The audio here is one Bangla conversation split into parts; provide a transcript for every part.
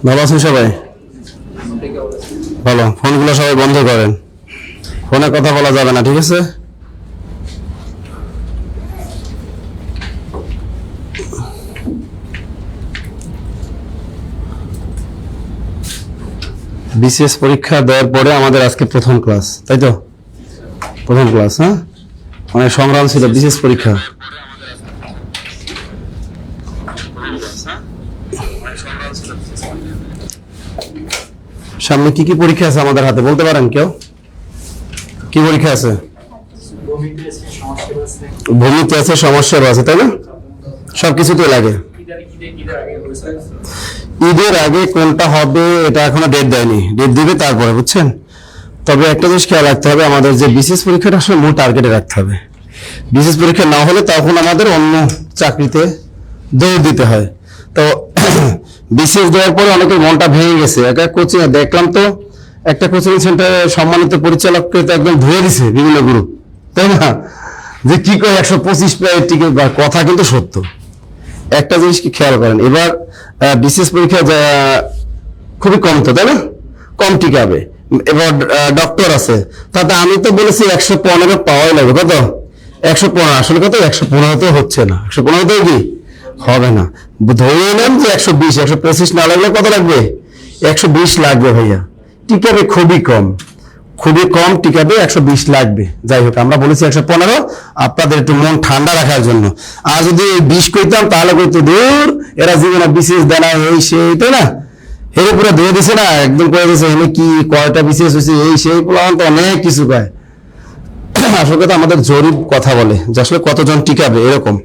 ভালো আছেন সবাই? ভালো। ফোনগুলো সবাই বন্ধ করেন, ফোনে কথা বলা যাবে না, ঠিক আছে? বিসিএস পরীক্ষা দেওয়ার পরে আমাদের আজকে প্রথম ক্লাস, তাই তো? প্রথম ক্লাস, হ্যাঁ? অনেক সংগ্রাম ছিল বিসিএস পরীক্ষা। সামনে কি কি পরীক্ষা আছে আমাদের হাতে বলতে পারেন কেউ? কি পরীক্ষা আছে? ভূমিতে আছে, সমস্যার আছে, তাই না? সবকিছুতেই লাগে। ঈদের আগে কোনটা হবে এটা এখনো ডেট দেয়নি, ডেট দিবে তারপরে, বুঝছেন? তবে একটা জিনিস খেয়াল রাখতে হবে, আমাদের যে বিসিএস পরীক্ষাটা আসলে মূল টার্গেটে রাখতে হবে। বিসিএস পরীক্ষা না হলে তখন আমাদের অন্য চাকরিতে দৌড় দিতে হয়। তো বিসিএস দেওয়ার পরে অনেকের মনটা ভেঙে গেছে। একটা কোচিং দেখলাম তো, একটা কোচিং সেন্টারে সম্মানিত পরিচালককে তো একদম ধুয়ে দিছে বিভিন্ন গ্রুপ, তাই না? যে কি করে 125 টিকিট, কথা কিন্তু সত্য। একটা জিনিস কি খেয়াল করেন, এবার বিসিএস পরীক্ষা খুবই কম, তো তাই না? কম টিকাবে। এবার ডক্টর আছে, তাতে আমি তো বলেছি 115 পাওয়াই লাগবে। কত? 115। আসলে কত? 115 হচ্ছে না, 115 কি হবে না। ধরে নেন যে 120, 125 না লাগলে কত লাগবে? 120 লাগবে ভাইয়া। টিকাবে খুবই কম, খুবই কম টিকাবে, 120 লাগবে। যাই হোক, আমরা বলেছি 115, আপনাদের একটু মন ঠান্ডা রাখার জন্য। আর যদি 20 কইতাম তাহলে কইতো দূর, এরা জীবনে বিসিএস দেয় না, এই সেই, তাই না? হেরে পুরো ধুয়ে দিছে না, একদম করে দিছে। এনে কি কয়টা বিসিএস হয়েছে, এই সেই, পোলাপান তো অনেক কিছু কয়। আসলে কথা আমাদের জরিপ কথা বলে যে আসলে কতজন টিকাবে, এরকম।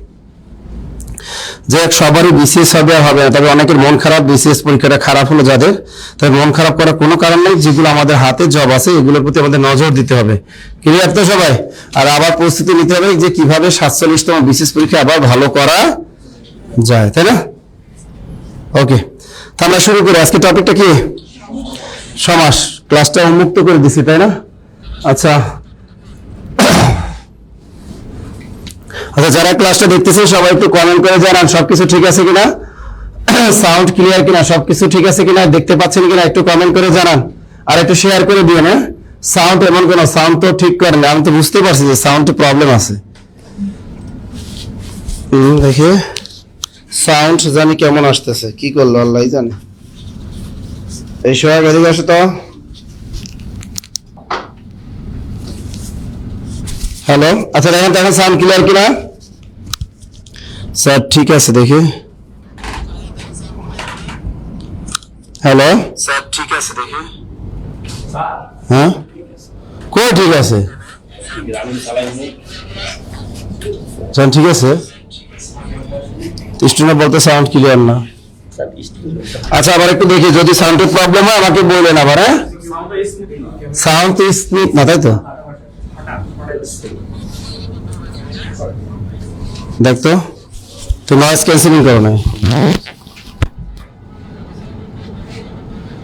যে সবারই বিসিএস হবে আর হবে না, তবে অনেকের মন খারাপ, বিসিএস পরীক্ষাটা খারাপ হলো যাদের, তবে মন খারাপ করার কোনো কারণ নেই। যেগুলো আমাদের হাতে জব আছে এগুলোর প্রতি আমাদের নজর দিতে হবে। ক্লিয়ার তো সবাই? আর আবার প্রস্তুতি নিতে হবে যে কিভাবে 47তম বিসিএস পরীক্ষা আবার ভালো করা যায়, তাই না? ওকে, আমরা শুরু করি। আজকে টপিকটা কি? সমাস। ক্লাসটা উন্মুক্ত করে দিছি, তাই না? আচ্ছা আচ্ছা, যারা ক্লাসটা দেখতেছে সবাই একটু কমেন্ট করে জানান সবকিছু ঠিক আছে কিনা, সাউন্ড ক্লিয়ার কিনা, সবকিছু ঠিক আছে কিনা, দেখতে পাচ্ছেন কিনা, একটু কমেন্ট করে জানান। আর একটু শেয়ার করে দিন। হ্যাঁ, সাউন্ড এমন কোন সাউন্ড তো ঠিক করেন, আমি তো বুঝতে পারছি যে সাউন্ডে প্রবলেম আছে। দেখে সাউন্ড জানি কেমন আসতেছে, কি করলো আল্লাহ জানে। এই সময় এদিকে আসে তো। হ্যালো, আচ্ছা দেখেন তো এখন সাউন্ড ক্লিয়ার কিনা। স্যার ঠিক আছে দেখি। হ্যালো স্যার ঠিক আছে দেখি। হ্যাঁ কই ঠিক আছে? সাউন্ড ঠিক আছে? স্টুডেন্ট বলতে সাউন্ড ক্লিয়ার না। আচ্ছা আবার একটু দেখি, যদি সাউন্ডের প্রবলেম হয় আমাকে বললেন আবার। হ্যাঁ, সাউন্ড স্মিথ না, তাই তো? দেখতো তো নয়েজ ক্যান্সেলিং করো নাই।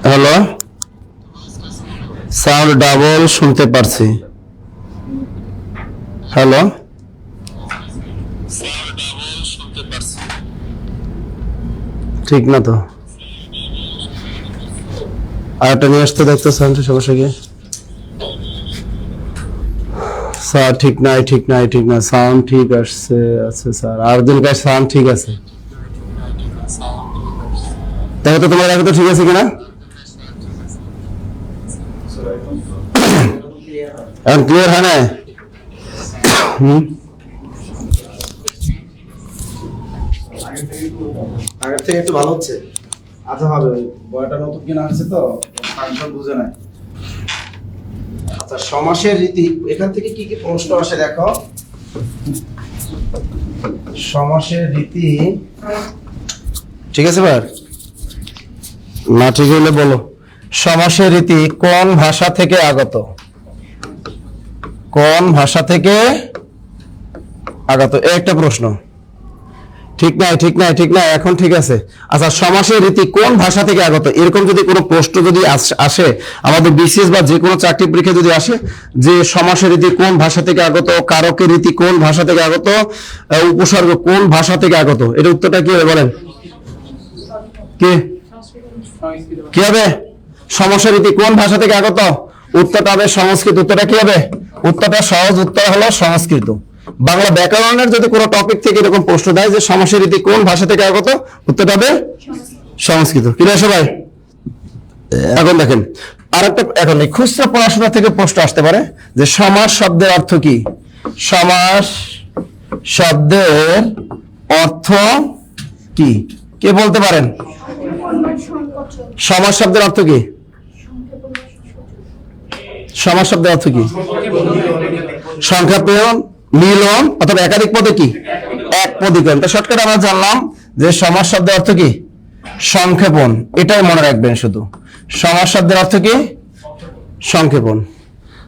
হ্যালো, সাউন্ড ডাবল শুনতে পারছি। হ্যালো, ঠিক না তো? আরেকটা নিয়ে আসতে দেখতো সাউন্ডের সমস্যা কি? স্যার ঠিক নাই, ঠিক নাই, ঠিক না, সাউন্ড ঠিক আসছে। আচ্ছা স্যার, আর দিন কাজ সাউন্ড ঠিক আছে। দেখো তো তোমার, দেখো তো ঠিক আছে কিনা। এখন ক্লিয়ার হয় না? আগের থেকে একটু ভালো হচ্ছে। আচ্ছা হবে, বয়টা নতুন কিনা হচ্ছে তো ফাংশন বুঝে নাই। আচ্ছা, সমাসের রীতি, এখান থেকে কি কি প্রশ্ন আসে দেখো। সমাসের রীতি ঠিক আছে ভাই? না ঠিক হলে বলো। সমাসের রীতি কোন ভাষা থেকে আগত? কোন ভাষা থেকে আগত, একটা প্রশ্ন। ঠিক নাই, ঠিক নাই, ঠিক নাই, এখন ঠিক আছে। আচ্ছা, সমাসের রীতি কোন ভাষা থেকে আগত? এরকম যদি কোনো প্রশ্ন যদি আসে আমাদের বিসিএস বা যে কোনো চাকরি পরীক্ষা যদি আসে যে সমাসের রীতি কোন ভাষা থেকে আগত, কারকের রীতি কোন ভাষা থেকে আগত, উপসর্গ কোন ভাষা থেকে আগত, এর উত্তরটা কি হবে বলেন? কি কি হবে? সমাসের রীতি কোন ভাষা থেকে আগত? উত্তরটা হবে সংস্কৃত। উত্তরটা কি হবে? উত্তরটা সহজ উত্তর হলো সংস্কৃত। বাংলা ব্যাকরণের যদি কোনো টপিক থেকে এরকম প্রশ্ন দেয় যে সমাসের রীতি কোন ভাষা থেকে আগত, উত্তরটা হবে সংস্কৃত। কি রে সবাই? এখন দেখেন আরেকটা, এখন এই খুচরা পড়াশোনা থেকে প্রশ্ন আসতে পারে যে সমাস শব্দের অর্থ কি? সমাস শব্দের অর্থ কি? কে বলতে পারেন? সমাস শব্দের অর্থ কি? সমাস শব্দের অর্থ কি? সংখ্যাপূরণ, মিলন অথবা একাধিক পদে কি এক পদীকরণ। তো শর্টকাট আমরা জানলাম যে সমাস শব্দের অর্থ কি? সংক্ষেপণ। এটাই মনে রাখবেন শুধু, সমাস শব্দের অর্থ কি? সংক্ষেপণ।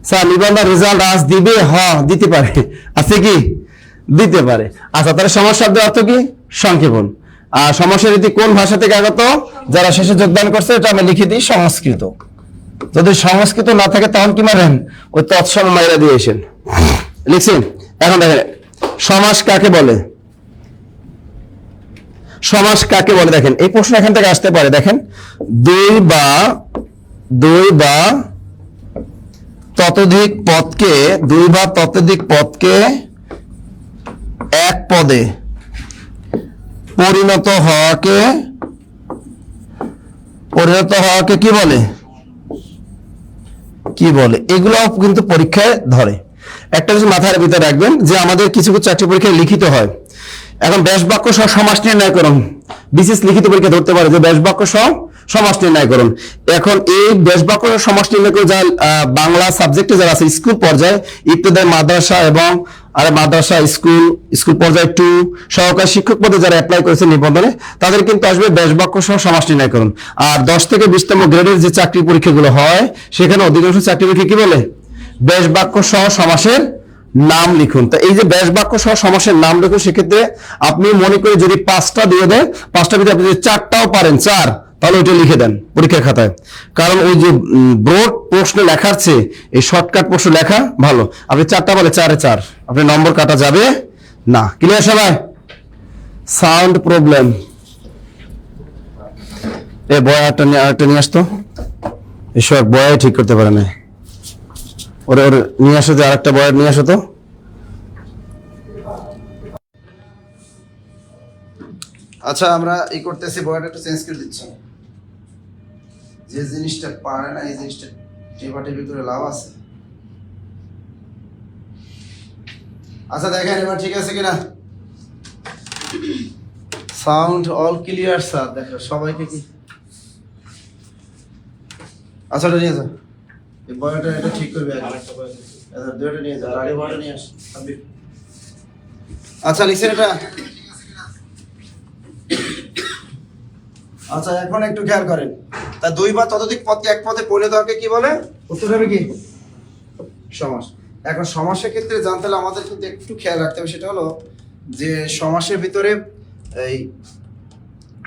স্যার নিবন্ধ রেজাল্ট আজ দিবে? হ্যাঁ দিতে পারে, আছে কি? দিতে পারে। আচ্ছা, তাহলে সমাস শব্দের অর্থ কি? সংক্ষেপণ। আর সমাসের রীতি কোন ভাষা থেকে আগত? যারা শেষে যোগদান করছে এটা আমি লিখে দিই সংস্কৃত। যদি সংস্কৃত না থাকে তখন কি মারেন? ওই তৎসম মাইরা দিয়েছেন, লিখছেন। এখন দেখেন সমাস কাকে বলে? সমাস কাকে বলে দেখেন, এই প্রশ্ন এখান থেকে আসতে পারে। দেখেন দুই বা ততোধিক পদকে এক পদে পরিণত হওয়াকে কি বলে? কি বলে? এগুলো কিন্তু পরীক্ষায় ধরে। একটা কিছু মাথার ভিতরে রাখবেন যে আমাদের কিছু কিছু চাকরি পরীক্ষায় লিখিত হয়। এখন ব্যাস বাক্য সহ সমাস নির্ণয় করুন, বিশেষ লিখিত পরীক্ষা ধরতে পারে যে ব্যাস বাক্য সহ সমাস নির্ণয় করুন। এখন এই ব্যাস বাক্য সমাস নির্ণয় করে যা বাংলা সাবজেক্টে যারা আছে স্কুল পর্যায়ে, ইবতদায়ী মাদ্রাসা এবং মাদ্রাসা স্কুল পর্যায়ে 2 সহকারী শিক্ষক পদে যারা অ্যাপ্লাই করেছে নিবন্ধনে, তাদের কিন্তু আসবে ব্যাস বাক্য সহ সমাস নির্ণয় করুন। আর 10 থেকে 20তম গ্রেডের যে চাকরি পরীক্ষাগুলো হয় সেখানে অধিকাংশ চাকরি পরীক্ষা কি বলে? ব্যাস বাক্য সহ সমাসের নাম লিখুন। তো এই যে ব্যাস বাক্য সহ সমাসের নাম লিখুন, সেক্ষেত্রে আপনি মনে করে যদি 5টা দিয়ে দেয়, 5টার ভিতরে আপনি যদি 4টাও পারেন, 4, তাহলে ওইটা লিখে দেন পরীক্ষার খাতায়। কারণ ওই যে ব্রড প্রশ্ন লেখার চেয়ে এই শর্টকাট প্রশ্ন লেখা ভালো। আপনি 4টা বলে 4-এ 4, আপনি নম্বর কাটা যাবে না। ক্লিয়ার সবাই? সাউন্ড প্রবলেম, এ বয়াটা নিয়ে আসতো, এসব বয়াই ঠিক করতে পারে না। ওরে নিয়ে আসো, যে আরেকটা বয়ার নিয়ে আসো তো। আচ্ছা, আমরা এই করতেছি, বয়ারটা একটু চেঞ্জ করে দিচ্ছি। যে জিনিসটা পারে না এই জিনিসটা টেপাটেপি করে লাভ আছে। আচ্ছা দেখেন এবার ঠিক আছে কিনা? Sound all clear sir? দেখো সবাইকে কি? আচ্ছা এটা নিয়ে যাও, এই বয়ারটা এটা ঠিক করবে। দুটো নিয়ে যাও, আর এই বয়ারটা নিয়ে আস। আচ্ছা লিখছেন এটা? আচ্ছা এখন একটু খেয়াল করেন, তা 2 বা ততোধিক পদকে এক পদে পরিণত হওয়াকে কি বলে? উত্তর হবে কি? সমাস। এখন সমাসের ক্ষেত্রে জানতে হলে আমাদের কিন্তু একটু খেয়াল রাখতে হবে, সেটা হলো যে সমাসের ভিতরে এই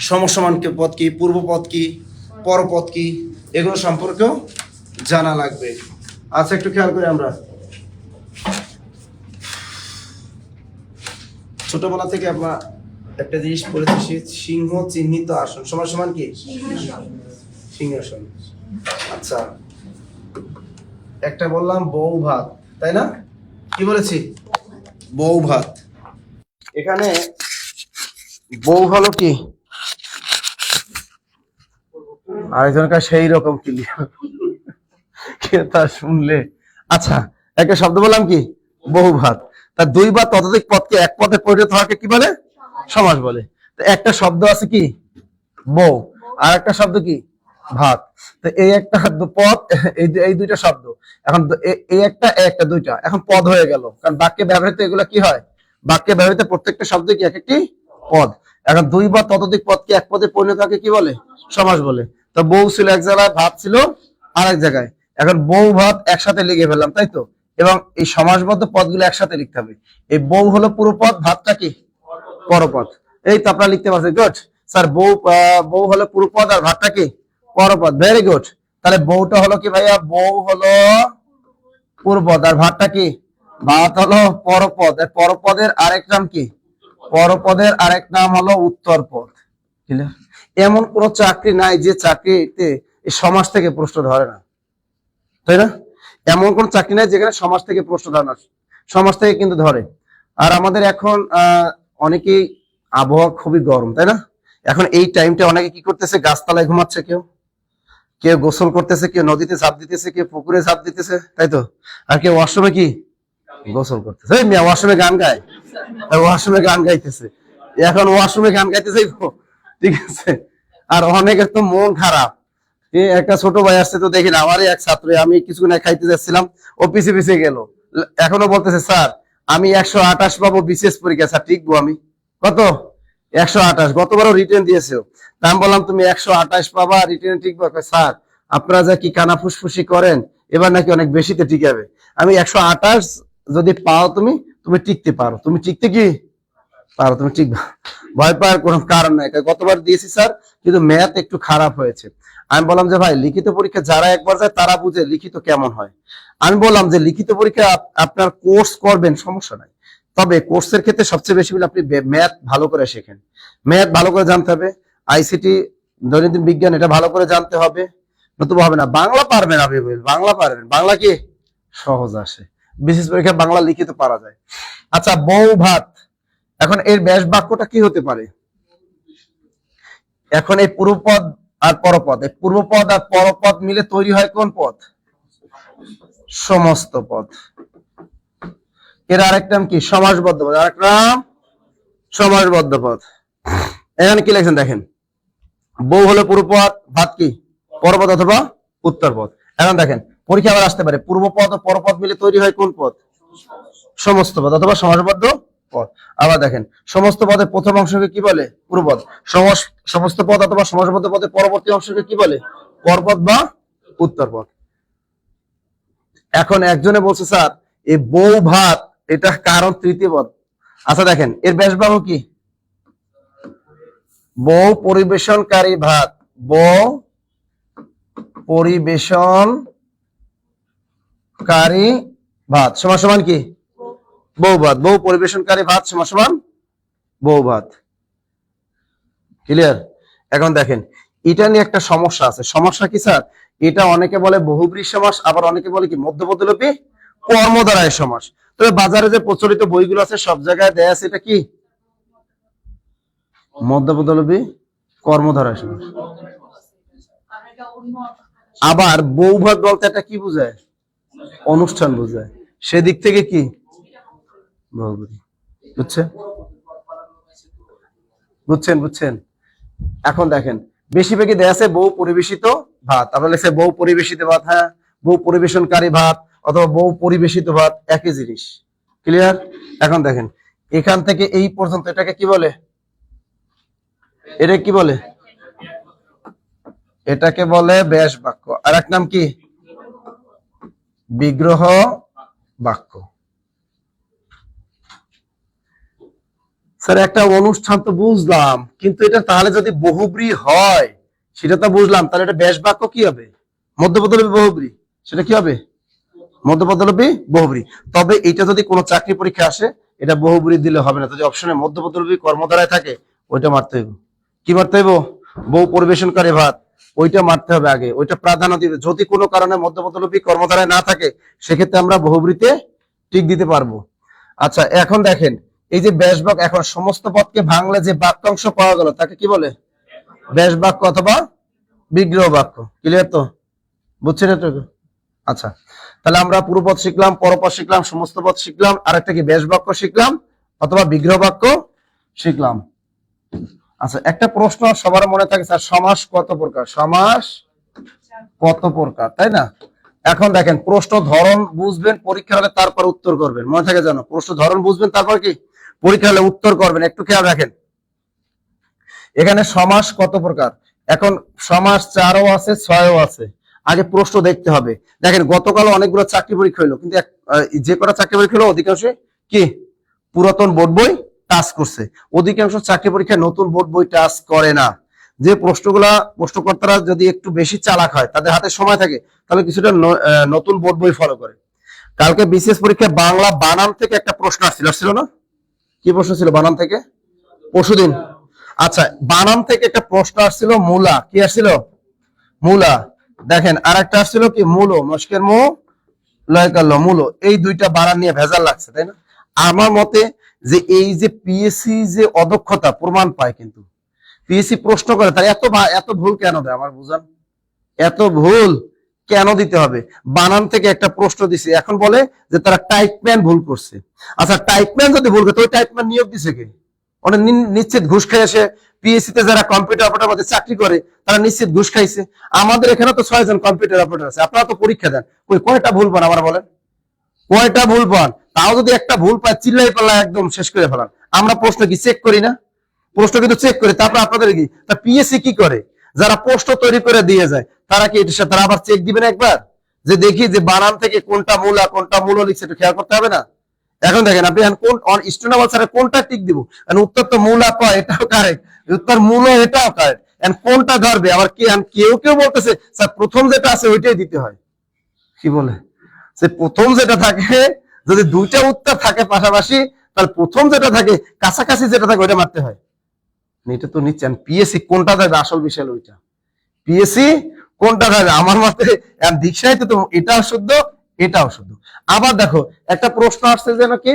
সমসমান পদ কি, পূর্ব পদ কি, পরপদ কি, এগুলো সম্পর্কেও জানা লাগবে। আচ্ছা একটু খেয়াল করি, আমরা ছোটবেলা থেকে আমরা একটা জিনিস পড়েছি, সিংহ চিহ্নিত আসন সমান সমান কি? সিংহাসন। আচ্ছা একটা বললাম বউ ভাত, তাই না? কি বলেছি? বউ ভাত। এখানে বউ হলো কি? আরেকজনকার সেই রকম ক্লিয়ার কে তা শুনলে। আচ্ছা একটা শব্দ বললাম কি? বহু ভাত। তা 2 বা ততোধিক পদকে এক পদে পরিণত হওয়াকে কি বলে? সমাস বলে। তো একটা শব্দ আছে কি? বউ, আর একটা শব্দ কি? ভাত। তো এই একটা পদ, এই দুইটা শব্দ, এখন এই একটা দুইটা এখন পদ হয়ে গেল। কারণ বাক্যে ব্যবহৃত এগুলো কি হয়? বাক্যে ব্যবহৃত প্রত্যেকটা শব্দ কি এক একটি পদ। এখন 2 বা ততোধিক পদকে এক পদে পরিণত হওয়াকে কি বলে? সমাস বলে। তো বউ ছিল এক জায়গায়, ভাত ছিল আরেক জায়গায়। এখন বউ ভাত একসাথে লিখে ফেললাম, তাই তো? এবং এই সমাসবদ্ধ পদগুলো একসাথে লিখতে হবে। এই বউ হলো পুরো পদ, ভাতটা কি? পরপদ। এই তো আপনারা লিখতে পারছেন, গুড স্যার। বউ হলো পুরুপদ আর ভাতটা কি পরপদ, ভেরি গুড। তাহলে বউটা হলো কি ভাইয়া, বউ হলো পূর্বপদ আর ভাতটা কি, ভাত হলো পরপদ। পরপদের আরেক নাম কি, পরপদের আরেক নাম হলো উত্তর পদ। এমন কোন চাকরি নাই যে চাকরিতে এই সমাজ থেকে প্রশ্ন ধরে না, তাই না? এমন কোন চাকরি নাই যেখানে সমাজ থেকে প্রশ্ন ধরে না, সমাজ থেকে কিন্তু ধরে। আর আমাদের এখন অনেকেই আবহাওয়া খুবই গরম, তাই না? এখন এই টাইমটা অনেকে কি করতেছে, গাছতলায় ঘুমাচ্ছে, কেউ কেউ গোসল করতেছে, কেউ নদীতে ঝাঁপ দিতেছে, কেউ পুকুরে ঝাঁপ দিতেছে, তাই তো? আর কেউ ওয়াশরুমে কি গোসল করতেছে। এই মিয়া ওয়াশরুমে গান গায়, ওয়াশরুমে গান গাইতেছে, এখন ওয়াশরুমে গান গাইতেছে, ঠিক আছে। আর অনেকের তো মন খারাপ। একটা ছোট ভাই আসছে তো দেখি না, আমারই এক ছাত্র, আমি কিছুক্ষণ আগে খাইতে যাচ্ছিলাম, ও পিছিয়ে পিছিয়ে গেল, এখনো বলতেছে স্যার আমি 128 পাবো বিসিএস পরীক্ষা, স্যার টিকবো আমি। কত? 128। গতবারও রিটেন দিয়েছে। তা আমি বললাম তুমি 128 পাবা, রিটেন টিকবো? স্যার আপনারা যা কি কানা ফুসফুসি করেন, এবার নাকি অনেক বেশিতে টিকাবে। আমি 128 যদি পাও তুমি, তুমি টিকতে পারো, তুমি টিকতে কি পারো, তুমি টিকবা, ভয় পাওয়ার কোনো কারণ নাই। গতবার দিয়েছি স্যার, কিন্তু ম্যাথ একটু খারাপ হয়েছে। আমি বললাম যে ভাই লিখিত পরীক্ষা যারা একবার যায় তারা বুঝে লিখিত কেমন হয়। আমি বললাম যে লিখিত পরীক্ষা আপনার কোর্স করবেন সমস্যা নাই, তবে কোর্সের ক্ষেত্রে সবচেয়ে বেশি বলে আপনি ম্যাথ ভালো করে শেখেন, ম্যাথ ভালো করে জানতে হবে, আইসিটি দৈনন্দিন বিজ্ঞান এটা ভালো করে জানতে হবে, নতুবা হবে না। বাংলা পারবেন আপনি, বাংলা পারবেন, বাংলা কি সহজ আসে, বিশেষ পরীক্ষা বাংলা লিখিত পারা যায়। আচ্ছা বউ ভাত, এখন এর ব্যাস বাক্যটা কি হতে পারে? এখন এই পূর্বপদ আর পরপদ, এই পূর্বপদ আর পরপদ মিলে তৈরি হয় কোন পদ? সমস্ত পদ। এর আরেক নাম কি? সমাসবদ্ধ পদ। আরেক নাম সমাসবদ্ধ পদ। এখানে কি লিখছেন দেখেন, বউ হলো পূর্বপদ, ভাত কি পরপদ অথবা উত্তর পদ। এখন দেখেন পরীক্ষা আবার আসতে পারে, পূর্বপদ ও পরপদ মিলে তৈরি হয় কোন পদ? সমস্ত পদ অথবা সমাসবদ্ধ পদ। আবার দেখেন সমস্ত পদের প্রথম অংশকে কি বলে? পূর্বপদ। সমস্ত পদ অথবা সমাসবদ্ধ পদের পরবর্তী অংশকে কি বলে? পরপদ বা উত্তর পদ। এখন একজনে বলছে স্যার এই বউ ভাত এটা কারণ তৃতীয় পদ। আচ্ছা দেখেন এর ব্যাস বাক্য কি? বউ পরিবেশনকারী ভাত, বউ পরিবেশনকারী ভাত সমান সমান কি? বউ ভাত। বউ পরিবেশনকারী ভাত সমান সমান বউ ভাত। ক্লিয়ার? এখন দেখেন এটা নিয়ে একটা সমস্যা আছে। সমস্যা কি স্যার? এটা অনেকে বলে বহুব্রী সমাস, আবার অনেকে বলে কি মধ্যপদলোপী কর্মধারয় সমাস। তবে বাজারে যে প্রচলিত বইগুলো আছে সব জায়গায় দেয়া আছে এটা কি? মধ্যপদলোপী কর্মধারয় সমাস। আবার বৌভাত বলতে এটা কি বোঝায়? অনুষ্ঠান বোঝায়, সেদিক থেকে কি বহুব্রী। বুঝছেন? বুঝছেন? বুঝছেন? এখন দেখেন বেশিরভাগই দেয়া আছে বউ পরিবেশিত ভাত, আবার লেখছে বউ পরিবেশিত ভাত। হ্যাঁ, বউ পরিবেশনকারী ভাত অথবা বউ পরিবেশিত ভাত একই জিনিস। ক্লিয়ার? এখন দেখেন এখান থেকে এই পর্যন্ত এটাকে কি বলে? এটা কি বলে? এটাকে বলে ব্যাস বাক্য। আর এক নাম কি? বিগ্রহ বাক্য। স্যার একটা অনুষ্ঠান তো বুঝলাম, কিন্তু এটা তাহলে যদি বহুব্রী হয় সেটা তো বুঝলাম, তাহলে এটা ব্যাস বাক্য কি হবে? মধ্যপদলোপী বহুব্রী। সেটা কি হবে? মধ্যপদলোপী বহুব্রী। তবে এটা যদি কোনো চাকরি পরীক্ষা আসে এটা বহুব্রী দিলে হবে না, যদি অপশনে মধ্যপদলোপী কর্মধারায় থাকে ওইটা মারতে হইব। কি মারতে হইব? বউ পরিবেশনকারী ভাত, ওইটা মারতে হবে আগে, ওইটা প্রাধান্য দিবে। যদি কোনো কারণে মধ্যপদলোপী কর্মধারায় না থাকে সেক্ষেত্রে আমরা বহুব্রীতে টিক দিতে পারবো। আচ্ছা এখন দেখেন এই যে ব্যাস বাক্য, এখন সমস্ত পদকে ভাঙলে যে বাক্যাংশ পাওয়া গেল তাকে কি বলে? ব্যাস বাক্য অথবা বিগ্রহ বাক্য। ক্লিয়ার তো? বুঝছেন এটুকু? আচ্ছা তাহলে আমরা পূর্বপদ শিখলাম, পরপদ শিখলাম, সমস্ত পদ শিখলাম, আর একটা কি ব্যাস বাক্য শিখলাম অথবা বিগ্রহ বাক্য শিখলাম। আচ্ছা একটা প্রশ্ন সবার মনে থাকে স্যার, সমাস কত প্রকার? সমাস কত প্রকার, তাই না? এখন দেখেন প্রশ্ন ধরন বুঝবেন পরীক্ষা হলে, তারপর উত্তর করবেন। মনে থাকে জানো, প্রশ্ন ধরন বুঝবেন তারপর কি পরীক্ষা হলে উত্তর করবেন। একটু খেয়াল রাখেন এখানে সমাস কত প্রকার। এখন সমাস 4ও আছে 6ও আছে। আগে প্রশ্ন দেখতে হবে। দেখেন গতকাল অনেকগুলো চাকরি পরীক্ষা হলো, কিন্তু যে কটা চাকরি পরীক্ষা হলো অধিকাংশ কি পুরাতন বোর্ড বই টাচ করছে। অধিকাংশ চাকরি পরীক্ষায় নতুন বোর্ড বই টাচ করে না। যে প্রশ্নকর্তারা যদি একটু বেশি চালাক হয়, তাদের হাতে সময় থাকে, তাহলে কিছুটা নতুন বোর্ড বই ফলো করে। কালকে বিসিএস পরীক্ষায় বাংলা বানান থেকে একটা প্রশ্ন আসছিল না? কি প্রশ্ন ছিল বানান থেকে? পরশুদিন। আচ্ছা, বানান থেকে একটা প্রশ্ন আসছিল মূলা। কি আসছিল? মূলা। দেখেন আর একটা আসছিল কি মূলো, মস্কের মু লয়কাল মূলো। এই দুইটা বানান নিয়ে ভেজাল লাগছে, তাই না? আমার মতে যে এই যে পিএসসি যে অদক্ষতা প্রমাণ পায়, কিন্তু পিএসসি প্রশ্ন করে তার এত ভুল কেন দেয় আমার বুঝান? এত ভুল কেন দিতে হবে? বানান থেকে একটা প্রশ্ন দিছে, এখন বলে যে তারা টাইপম্যান ভুল করছে। আচ্ছা, টাইপম্যান যদি ভুল করে, তো ওই টাইপম্যান নিয়োগ দিছে কে? ওটা নিশ্চিত ঘুষ খেয়ে এসে পিএসসি তে যারা কম্পিউটার অপারেটর মধ্যে চাকরি করে, তারা নিশ্চিত ঘুষ খাইছে। আমাদের এখানে তো 6 জন কম্পিউটার অপারেটর আছে, আপনারা তো পরীক্ষা দেন, কয়টা ভুল পান আমার বলেন? কয়টা ভুল পান? তাও যদি একটা ভুল পায়, চিল্লাই পাল্লা একদম শেষ করে ফেলান। আমরা প্রশ্ন কি চেক করি না? প্রশ্ন কিন্তু চেক করি। তারপর আপনাদের কি পিএসসি কি করে? যারা প্রশ্ন তৈরি করে দিয়ে যায়, তারা কি এটার সাথে তারা আবার চেক দিবেন একবার, যে দেখি যে বানান থেকে কোনটা মূলা কোনটা মূল লিখছে, একটু খেয়াল করতে হবে না? এখন দেখেন আপনি কোন স্টুডেন্ট স্যার কোনটা টিক দিব? উত্তর তো মূলা কয়, এটাও কারেক্ট। উত্তর মূল, এটাও কারেক্ট। কোনটা ধরবে? আবার কেউ কেউ বলতেছে স্যার প্রথম যেটা আছে ওইটাই দিতে হয়। কি বলে? সে প্রথম যেটা থাকে, যদি দুইটা উত্তর থাকে পাশাপাশি, তাহলে প্রথম যেটা থাকে কাছাকাছি যেটা থাকে ওইটা মারতে হয়। এটা তো নিচ্ছেন পিএসসি কোনটা দেবে, আসল বিষয় ওইটা। পিএসসি কোনটা দেবে আমার মতে দীক্ষায় তো এটাও শুদ্ধ, এটাও শুদ্ধ। আবার দেখো একটা প্রশ্ন আসছে যে নাকি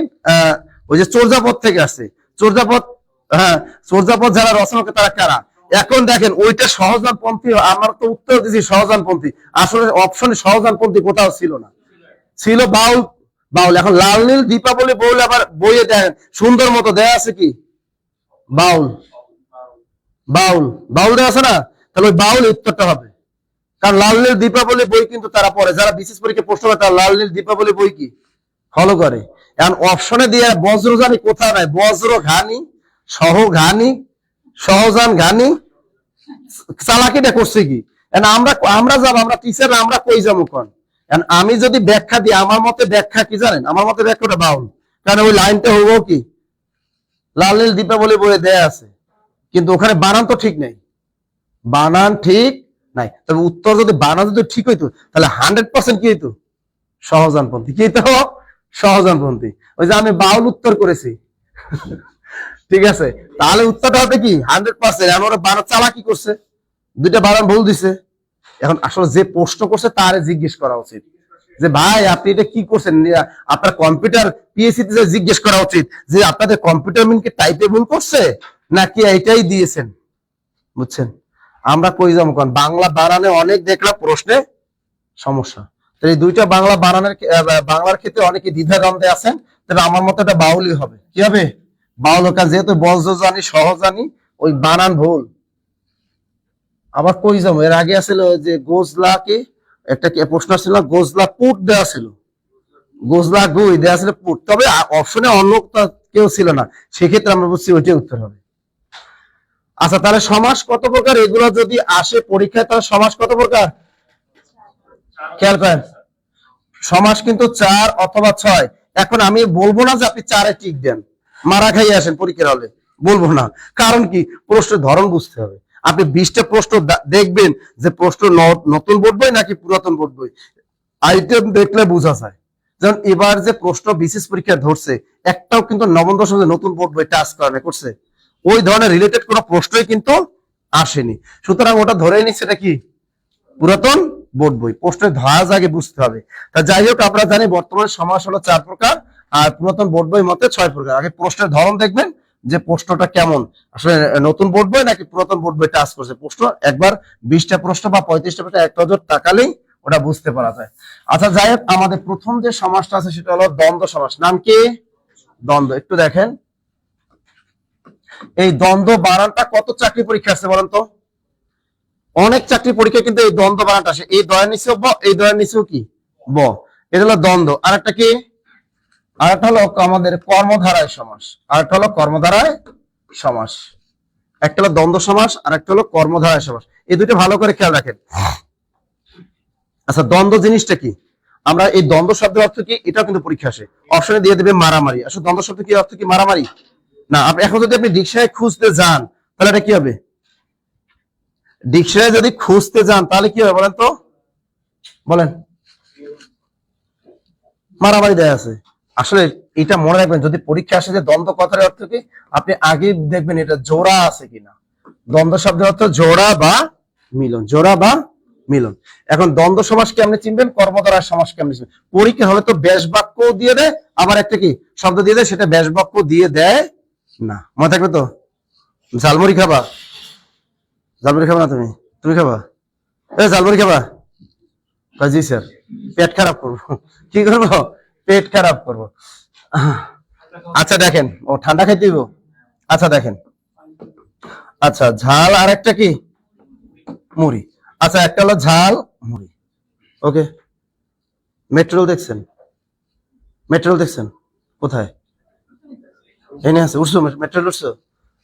ওই যে চর্যাপদ থেকে আসছে। চর্যাপদ, হ্যাঁ, চর্যাপদ যারা রচনা করে তারা কারা? এখন দেখেন ওইটা সহজানপন্থী, আমার তো উত্তর দিচ্ছি সহজানপন্থী। আসলে অপশনে সহজানপন্থী কোথাও ছিল না, ছিল বাউল। বাউল। এখন লাল নীল দীপাবলি বউল আবার বইয়ে দেখেন সুন্দর মতো দেয়া আছে কি বাউল। বাউল বাউল দেওয়া আছে না? তাহলে ওই বাউল উত্তরটা হবে। কারণ লাল নীল দীপাবলি বই কিন্তু তারা পড়ে, যারা বিশেষ পরীক্ষা প্রশ্ন করে তারা লাল নীল দীপাবলি বই কি ফলো করে। এখন অপশনে দিয়ে বজ্র জানি কোথাও নাই, বজ্র ঘানি, সহ ঘানি, সহজান ঘানি, চালাকিটা করছে কি? আমরা যাবো, আমরা টিচার, আমরা কই যাবো কোন? আমি যদি ব্যাখ্যা দিই, আমার মতে ব্যাখ্যা কি জানেন? আমার মতে ব্যাখ্যাটা বাউল। কারণ ওই লাইনটা হবো কি লাল নীল দীপাবলি বইয়ে দেয়া আছে, কিন্তু ওখানে বানান তো ঠিক নেই, বানান ঠিক নাই। তবে উত্তর যদি বানান যদি ঠিক হইতো, তাহলে 100% কি হইতো? সহজানপন্থী। কি হইতো? সহজানপন্থী। ওই যে আমি বাউল উত্তর করেছি ঠিক আছে, তাহলে উত্তরটা হবে কি 100%। এমন বানান চালাকি করছে, দুইটা বানান ভুল দিছে। এখন আসলে যে প্রশ্ন করছে তারে জিজ্ঞেস করা উচিত যে ভাই আপনি এটা কি করছেন? আপনার কম্পিউটার পিএসসি তে জিজ্ঞেস করা উচিত যে আপনাদের কম্পিউটার মিন কি টাইপে ভুল করছে নাকি এইটাই দিয়েছেন। বুঝছেন? আমরা কই যাবো কোন? বাংলা বানানে অনেক দেখলাম প্রশ্নে সমস্যা। তো এই দুইটা বাংলা বানানের বাংলার ক্ষেত্রে অনেকে দ্বিধাদ্বন্দ্বে আছেন, তবে আমার মতে এটা বাউলই হবে। কি হবে? বাউল। যেহেতু বজ্র জানি, সহজ জানি, ওই বানান ভুল। আবার কই যাবো? এর আগে আছিল যে গোজলা কি একটা প্রশ্ন ছিল, গোজলা পুট দেওয়া ছিল, গোজলা গুই দেওয়া ছিল পুট, তবে অপশনে অন্য কেউ ছিল না, সেক্ষেত্রে আমরা বুঝছি ওইটাই উত্তর হবে। আচ্ছা, তাহলে সমাস কত প্রকার? এগুলো যদি আসে পরীক্ষায়, তাহলে সমাস কত প্রকার খেয়াল করেন। সমাস কিন্তু 4 অথবা 6। এখন আমি বলবো না যে আপনি 4-এ টিক দেন, মারা খাইয়ে আসেন পরীক্ষার হলে, বলবো না। কারণ কি? প্রশ্নের ধরন বুঝতে হবে। আপনি 20টা প্রশ্ন দেখবেন যে প্রশ্ন নতুন বোর্ড বই নাকি পুরাতন বোর্ড বই, আইটেম দেখলে বোঝা যায়। যেমন এবার যে প্রশ্ন বিশেষ পরীক্ষা ধরছে, একটাও কিন্তু নবম দশম নতুন বোর্ড বই টাচ করা করছে, ওই ধরনের রিলেটেড কোনো প্রশ্নই কিন্তু আসেনি। সুতরাং ওটা ধরে নিচ্ছে এটা কি পুরাতন বোর্ড বই। প্রশ্নের ধরা আগে বুঝতে হবে। তা যাই হোক, আমরা জানি বর্তমানে সমাস হলো 4 প্রকার, আর পুরাতন বোর্ড বই মতে 6 প্রকার। আগে প্রশ্নের ধরন দেখবেন যে প্রশ্নটা কেমন, আসলে নতুন বোর্ড বই নাকি পুরাতন বোর্ড বই টাচ করছে। প্রশ্ন একবার 20টা প্রশ্ন বা 35টা প্রশ্ন এক নজর তাকালেই ওটা বুঝতে পারা যায়। আচ্ছা যাই হোক, আমাদের প্রথম যে সমাসটা আছে সেটা হলো দ্বন্দ্ব সমাস। নাম কি? দ্বন্দ্ব। একটু দেখেন এই দ্বন্দ্ব বানানটা কত চাকরি পরীক্ষা আছে বলেন তো? অনেক চাকরি পরীক্ষা কিন্তু এই দ্বন্দ্ব বানানটা আসে। এই দয়ের নিচেও ব, এই দয়ের নিচেও কি ব। এটা হলো দ্বন্দ্ব। আর একটা কি? আর একটা হলো আমাদের কর্মধারায় সমাস, আর একটা হলো কর্মধারায় সমাস। একটা হলো দ্বন্দ্ব সমাস, আর একটা হলো কর্মধারায় সমাস। এই দুটো ভালো করে খেয়াল রাখেন। আচ্ছা, দ্বন্দ্ব জিনিসটা কি? আমরা এই দ্বন্দ্ব শব্দের অর্থ কি, এটাও কিন্তু পরীক্ষা আসে। অপশনে দিয়ে দেবে মারামারি। আসলে দ্বন্দ্ব শব্দ কি অর্থ কি? মারামারি। না এখন যদি আপনি ডিকশনারি খুঁজতে যান তাহলে এটা কি হবে? ডিকশনারি যদি খুঁজতে যান তাহলে কি হবে বলেন তো, বলেন। মারামারি দেয়া আছে। আসলে এটা মনে রাখবেন, যদি পরীক্ষা আসে যে দ্বন্দ্ব কথার অর্থ কি, আপনি আগে দেখবেন এটা জোড়া আছে কিনা। দ্বন্দ্ব শব্দের অর্থ জোড়া বা মিলন, জোড়া বা মিলন। এখন দ্বন্দ্ব সমাস কেমনে চিনবেন, কর্মধারয় সমাস কেমনে চিনবেন? পরীক্ষা হলে তো ব্যাস বাক্য দিয়ে দেয়, আবার একটা কি শব্দ দিয়ে দেয়, সেটা ব্যাস বাক্য দিয়ে দেয় না। মনে থাকবে তো? ঝালমুড়ি খাবা? ঝালমুড়ি খাবা না তুমি? তুমি খাবা? ঝালমুড়ি খাবা? জি স্যার, পেট খারাপ করবো। কি করবো? পেট খারাপ করবো। আচ্ছা দেখেন, ও ঠান্ডা খাইতে দিব। আচ্ছা দেখেন, আচ্ছা ঝাল আর একটা কি মুড়ি। আচ্ছা একটা হলো ঝাল মুড়ি, ওকে। মেট্রোল দেখছেন? মেট্রোল দেখছেন কোথায়? এনে আছে, উঠছো মেট্রোল উঠছো?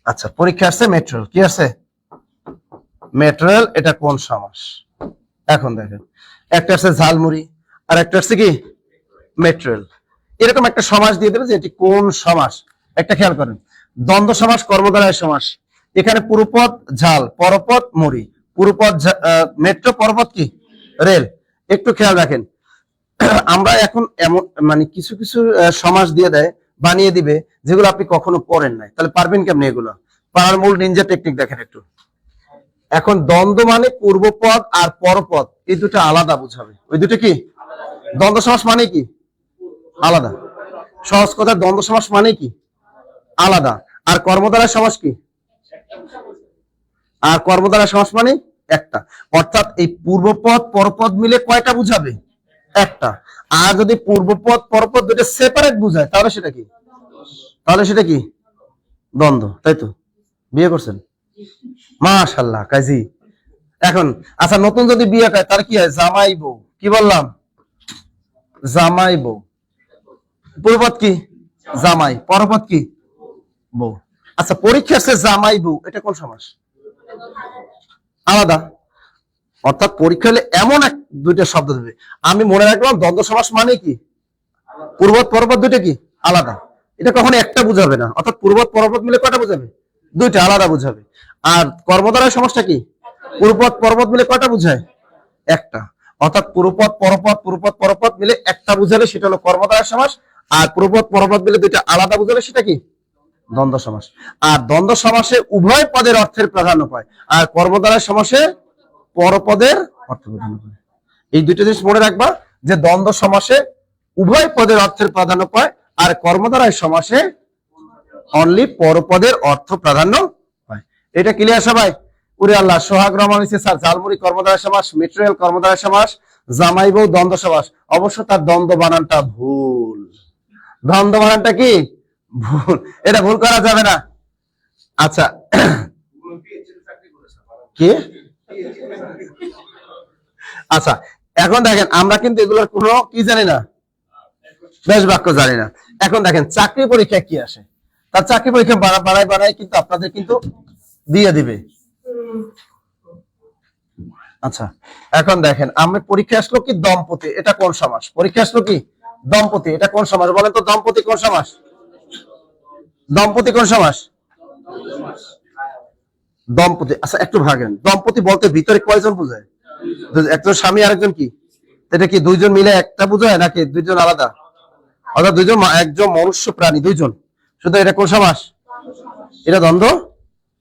আচ্ছা পরীক্ষা আসছে মেট্রোল, কি আছে? মেট্রোল, এটা কোন সমাস? এখন দেখেন, একটা আছে ঝালমুড়ি আর একটা আছে কি মেট্রোল। এরকম একটা সমাস দিয়ে দেবে যে এটি কোন সমাস। একটা খেয়াল করেন, দ্বন্দ্ব সমাস, কর্মধারয় সমাস। এখানে পূর্বপদ ঝাল, পরপদ মুড়ি, পূর্বপদ মেট্রো, পরপদ কি রেল। একটু খেয়াল রাখেন, আমরা এখন এমন মানে কিছু কিছু সমাস দিয়ে দেয়, বানিয়ে দিবে যেগুলো আপনি কখনো পড়েন নাই। তাহলে পারবেন কেমনি এগুলো? পারার মূল নিনজা টেকনিক দেখেন একটু। এখন দ্বন্দ্ব মানে পূর্বপদ আর পরপদ, এই দুটো আলাদা বুঝাবে। ওই দুটো কি দ্বন্দ্ব সমাস মানে কি আলাদা। সহজ কথা, দ্বন্দ্ব সমাস মানে কি আলাদা। আর কর্মধারয় সমাস কি? আর কর্মধারয় সমাস মানে একটা। অর্থাৎ এই পূর্বপদ পরপদ মিলে কয়টা বুঝাবে? একটা। আর যদি পূর্বপদ পরপদ দুটো সেপারেট বুঝায় তাহলে সেটা কি? তাহলে সেটা কি দ্বন্দ্ব, তাই তো? বিয়ে করছেন? মাশাআল্লাহ কাজী। এখন আচ্ছা নতুন যদি বিয়ে হয় তার কি হয়? জামাই বউ। কি বললাম? জামাই বউ। পূর্বপদ কি? জামাই, পরপদ কি? বউ। আচ্ছা পরীক্ষা আছে জামাই বউ, এটা কোন সমাস? আলাদা। অর্থাৎ পরীক্ষা হলে এমন এক দুইটা শব্দ দেবে, আমি মনে রাখলাম দ্বন্দ্ব সমাস মানে কি পূর্বপদ পরপদ দুইটা কি আলাদা। এটা কখনো একটা বুঝাবে না। অর্থাৎ পূর্বপদ পরপদ মিলে কয়টা বুঝাবে? দুইটা আলাদা বুঝাবে। আর কর্মধারয় সমাসটা কি? পূর্বপদ পরপদ মিলে কয়টা বুঝায়? একটা। অর্থাৎ পূর্বপদ পরপদ, পূর্বপদ পরপদ মিলে একটা বুঝালে সেটা হলো কর্মধারয় সমাস। আর পূর্বপদ পরপদ মিলে দুইটা আলাদা বুঝালে সেটা কি দ্বন্দ্ব সমাস। আর দ্বন্দ্ব সমাসে উভয় পদের অর্থের প্রাধান্য পায়, আর কর্মধারয় সমাসে পরপদের অর্থ প্রাধান্য পায়। এই দুইটা জিনিস মনে রাখবা, যে দ্বন্দ্ব সমাসে উভয় পদের অর্থের প্রাধান্য পায়, আর কর্মধারয় সমাসে অনলি পরপদের অর্থ প্রাধান্য পায়। এটা ক্লিয়ার সবাই? উরে আল্লাহ, সোহাগ রহমান হচ্ছে স্যার ঝালমুড়ি কর্মধারয় সমাস, মেটেরিয়াল কর্মধারয় সমাস, জামাই বউ দ্বন্দ্ব সমাস। অবশ্য তার দ্বন্দ্ব বানানটা ভুল। দ্বন্দ্ব বানানটা কি ভুল, এটা ভুল করা যাবে না। আচ্ছা কি? আচ্ছা এখন দেখেন, আমরা কিন্তু এগুলোর কোনো কি জানি না, বেশ বাক্য জানি না। এখন দেখেন চাকরি পরীক্ষা কি আসে, তার চাকরি পরীক্ষা বানায় বানায় কিন্তু আপনাদের কিন্তু দিয়ে দিবে। আচ্ছা এখন দেখেন, আমি পরীক্ষা আসলো কি দম্পতি, এটা কোন সমাস? পরীক্ষা আসলো কি দম্পতি, এটা কোন সমাস বলেন তো? দম্পতি কোন সমাস? দম্পতি কোন সমাস? দম্পতি। আচ্ছা একটু ভাগেন, দম্পতি বলতে ভিতরে কয়জন বোঝায়? একজন স্বামী আরেকজন কি? এটা কি দুইজন মিলে একটা বোঝায় নাকি দুইজন আলাদা? অর্থাৎ দুইজন, একজন মনুষ্য প্রাণী, দুইজন। শুধু এটা কোন সমাস? এটা দ্বন্দ্ব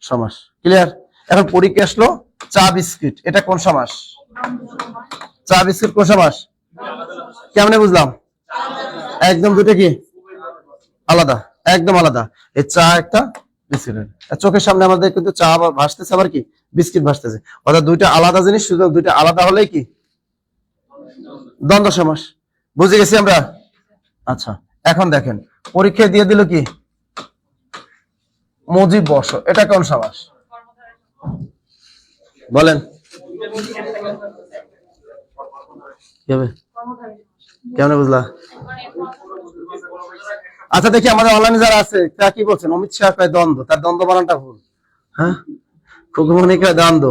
সমাস। ক্লিয়ার? এখন পরীক্ষা আসলো চা বিস্কিট, এটা কোন সমাস? চা বিস্কিট কোন সমাস? কেমনে বুঝলাম? একদম দুটো কি আলাদা, একদম আলাদা। এই চা একটা বিস্কিট, চোখের সামনে আমাদের কিন্তু চা ভাসতেছে, আবার কি বিস্কিট ভাসতেছে। অর্থাৎ দুইটা আলাদা জিনিস, শুধু দুইটা আলাদা হলেই কি দ্বন্দ্ব সমাস। বুঝে গেছি আমরা? আচ্ছা এখন দেখেন, পরীক্ষা দিয়ে দিল কি মুজিব বর্ষ, এটা কোন সমাস বলেন? কেমনে বুঝলা? আচ্ছা দেখি আমাদের অনলাইনে যারা আছে তা কি বলছেন। অমিত শাহ কয় দ্বন্দ্ব, তার দ্বন্দ্ব বানানটা ভুল। হ্যাঁ, খুকুমনি কয় দ্বন্দ্ব,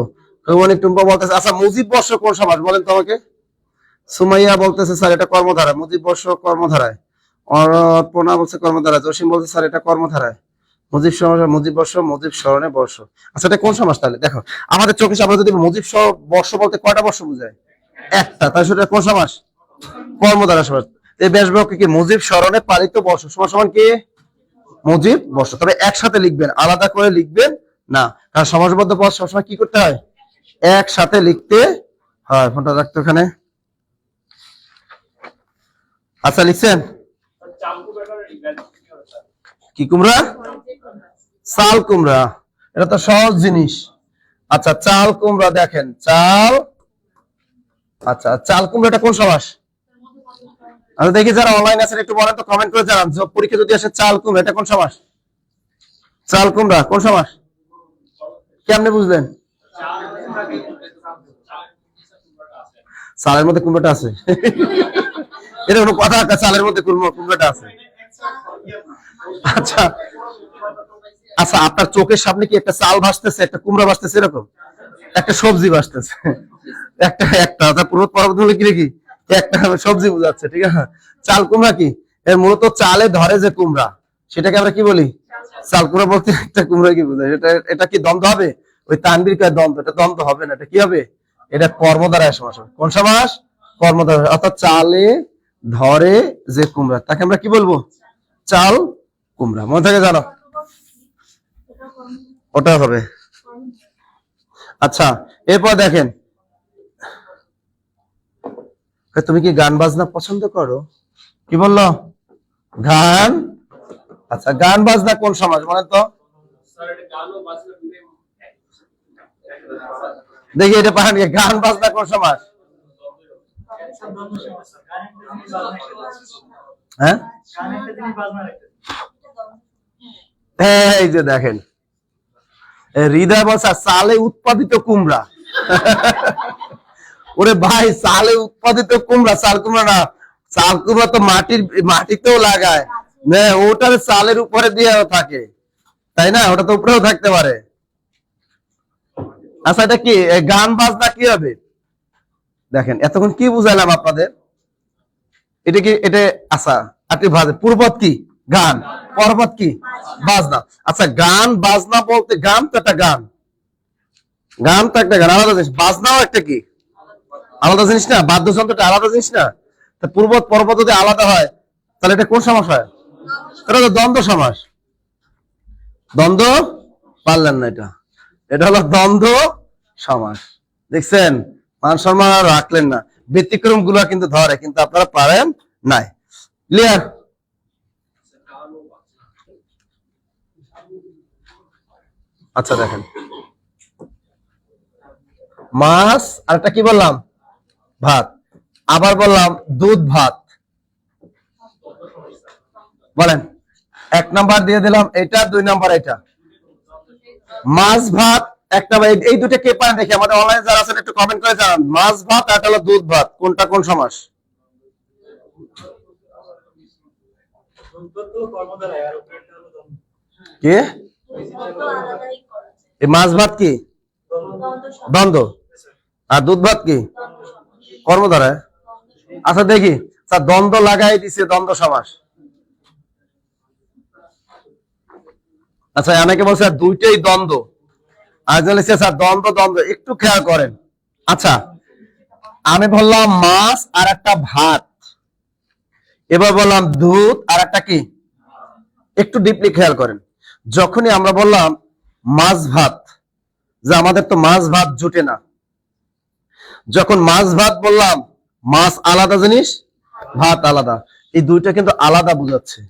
খুকুমনি টুম্পা বলতেছে। আচ্ছা মুজিব বর্ষ কোন সমাস বলেন তো আমাকে? সুমাইয়া বলতেছে স্যার এটা কর্মধারায়। মুজিব বর্ষ কর্মধারায়। অর্পণা বলছে কর্মধারায়। জসিম বলছে স্যার এটা কর্মধারায়। মুজিব সমাস, মুজিব বর্ষ, মুজিব স্মরণে বর্ষ। আচ্ছা এটা কোন সমাস তাহলে? দেখো আমাদের চোখে সামনে যদি মুজিব বর্ষ বলতে কয়টা বর্ষ বোঝায়? একটা। তাহলে সেটা কোন সমাস? কর্মদ্বারা সমাস। এই ব্যাসবাক্য কি মুজিব স্মরণে পালিত বর্ষ সমান সমান কি মুজিব বর্ষ। তবে একসাথে লিখবেন, আলাদা করে লিখবেন না, কারণ সমাসবদ্ধ পদ সবসময় কি করতে হয়? একসাথে লিখতে হয়। ফোনটা রাখতো ওখানে। আচ্ছা লিখছেন? কি কুমড়া? চাল কুমড়া। এটা তো সহজ জিনিস। আচ্ছা চাল কুমড়া দেখেন, চাল। আচ্ছা চাল কুমড়াটা কোন সমাস? আচ্ছা দেখি যারা অনলাইন আছেন একটু বলেন তো, কমেন্ট করে জানান। পরীক্ষা যদি আসে চাল কুমড়া, এটা কোন সমাস? চাল কুমড়া কোন সমাস? কেমনে বুঝলেন? চালের মধ্যে কুমড়াটা আছে? এটা কোনো কথা? একটা চালের মধ্যে কুমড়াটা আছে? আচ্ছা আচ্ছা, আপনার চোখের সামনে কি একটা চাল ভাসতেছে, একটা কুমড়া ভাসতেছে, এরকম একটা সবজি ভাসতেছে? একটা একটা পুরো পরবর্তী হলে কি দেখি একটা সবজি বোঝাচ্ছে, ঠিক আছে? চাল কুমড়া কি? এর মূলত চালে ধরে যে কুমড়া, সেটাকে আমরা কি বলি? চাল কুমড়া বলতে একটা কুমড়া কি বোঝায়? এটা কি দ্বন্দ্ব হবে? ওই তানবীর কয় দ্বন্দ্ব, এটা দ্বন্দ্ব হবে না। এটা কি হবে? এটা কর্মদ্বারায় সমাস। কোন সমাস? কর্মদ্বারা। অর্থাৎ চালে ধরে যে কুমড়া, তাকে আমরা কি বলবো? চাল কুমড়া। মনে থাকে জানো? ওটা হবে। আচ্ছা এরপর দেখেন, তুমি কি গান বাজনা পছন্দ করো? কি বললো? গান। আচ্ছা গান বাজনা কোন সমাজ বলেন তো? দেখি এটা পাহাড়, গান বাজনা কোন সমাজ? হ্যাঁ এই যে দেখেন, হৃদয় বলছে চালে উৎপাদিত কুমড়া। ওরে ভাই, চালে উৎপাদিত কুমড়া, চাল কুমড়া না। চাল কুমড়া তো মাটিতেও লাগায়, ওটা চালের উপরে দিয়ে থাকে, তাই না? ওটা তো উপরেও থাকতে পারে। আচ্ছা এটা কি গান বাজনা কি হবে? দেখেন এতক্ষণ কি বুঝাইলাম আপনাদের? এটা কি? এটা আচ্ছা আপনি ভাবেন, পূর্বত কি? গান। পরবত কি? বাজনা। আচ্ছা গান বাজনা বলতে, গান তো একটা গান, গান তো একটা গান, আলাদা জিনিস। বাজনাও একটা কি? আলাদা জিনিস না? বাদ্যযন্ত্রটা আলাদা জিনিস না? তা পূর্বত পরবত যদি আলাদা হয় তাহলে এটা কোন সমাস হয়? এটা তো দ্বন্দ্ব সমাস। দ্বন্দ্ব পারলেন না, এটা এটা হলো দ্বন্দ্ব সমাস। দেখছেন, মান সম্মান আর রাখলেন না। ব্যতিক্রম গুলা কিন্তু ধরে, কিন্তু আপনারা পারেন নাই। ক্লিয়ার? আচ্ছা দেখেন, মাছ আর একটা কি বললাম? ভাত। আবার বললাম দুধ ভাত। বলেন, 1 নাম্বার দিয়ে দিলাম এটা, 2 নাম্বার এটা। মাছ ভাত একটা, এই দুটো কে পারেন দেখি, আমাদের অনলাইনে যারা আছেন একটু কমেন্ট করে জানান। মাছ ভাত আর হলো দুধ ভাত, কোনটা কোন সমাস? কে? এই মাছ ভাত কি দ্বন্দ্ব, আর দুধ ভাত কি কর্মধারায়? আচ্ছা দেখি, দ্বন্দ্ব লাগাই দিছে, দ্বন্দ্ব সমাস। আচ্ছা অনেকে বলছে দুইটাই দ্বন্দ্ব, আর দ্বন্দ্ব দ্বন্দ্ব, একটু খেয়াল করেন। আচ্ছা আমি বললাম মাছ আর একটা ভাত, এবার বললাম দুধ আর একটা কি? একটু ডিপলি খেয়াল করেন। যখনই আমরা বললাম মাছ ভাত, যে আমাদের তো মাছ ভাত জুটে না, যখন মাছ ভাত বললাম, মাছ আলাদা জিনিস, ভাত আলাদা, এই দুইটা কিন্তু আলাদা বুঝাচ্ছে।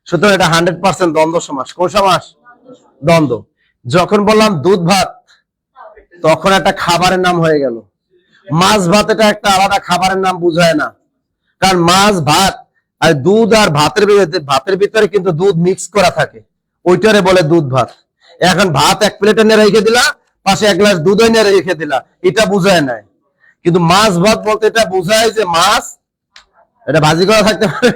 সুতরাং এটা 100% দ্বন্দ্ব সমাস। কোন সমাস? দ্বন্দ্ব। যখন বললাম দুধ ভাত, তখন একটা খাবারের নাম হয়ে গেল। মাছ ভাত এটা একটা আলাদা খাবারের নাম বুঝায় না, কারণ মাছ ভাত আর দুধ আর ভাতের ভিতরে কিন্তু দুধ মিক্স করা থাকে, ওইটারে বলে দুধ ভাত। এখন ভাত 1 প্লেটে নিয়ে রেখে দিলা, পাশে 1 গ্লাস দুধ নিয়ে রেখে দিলা, এটা বুঝায় নাই। কিন্তু মাছ ভাত বলতে এটা বুঝায় যে মাছ এটা ভাজি করা থাকতে পারে,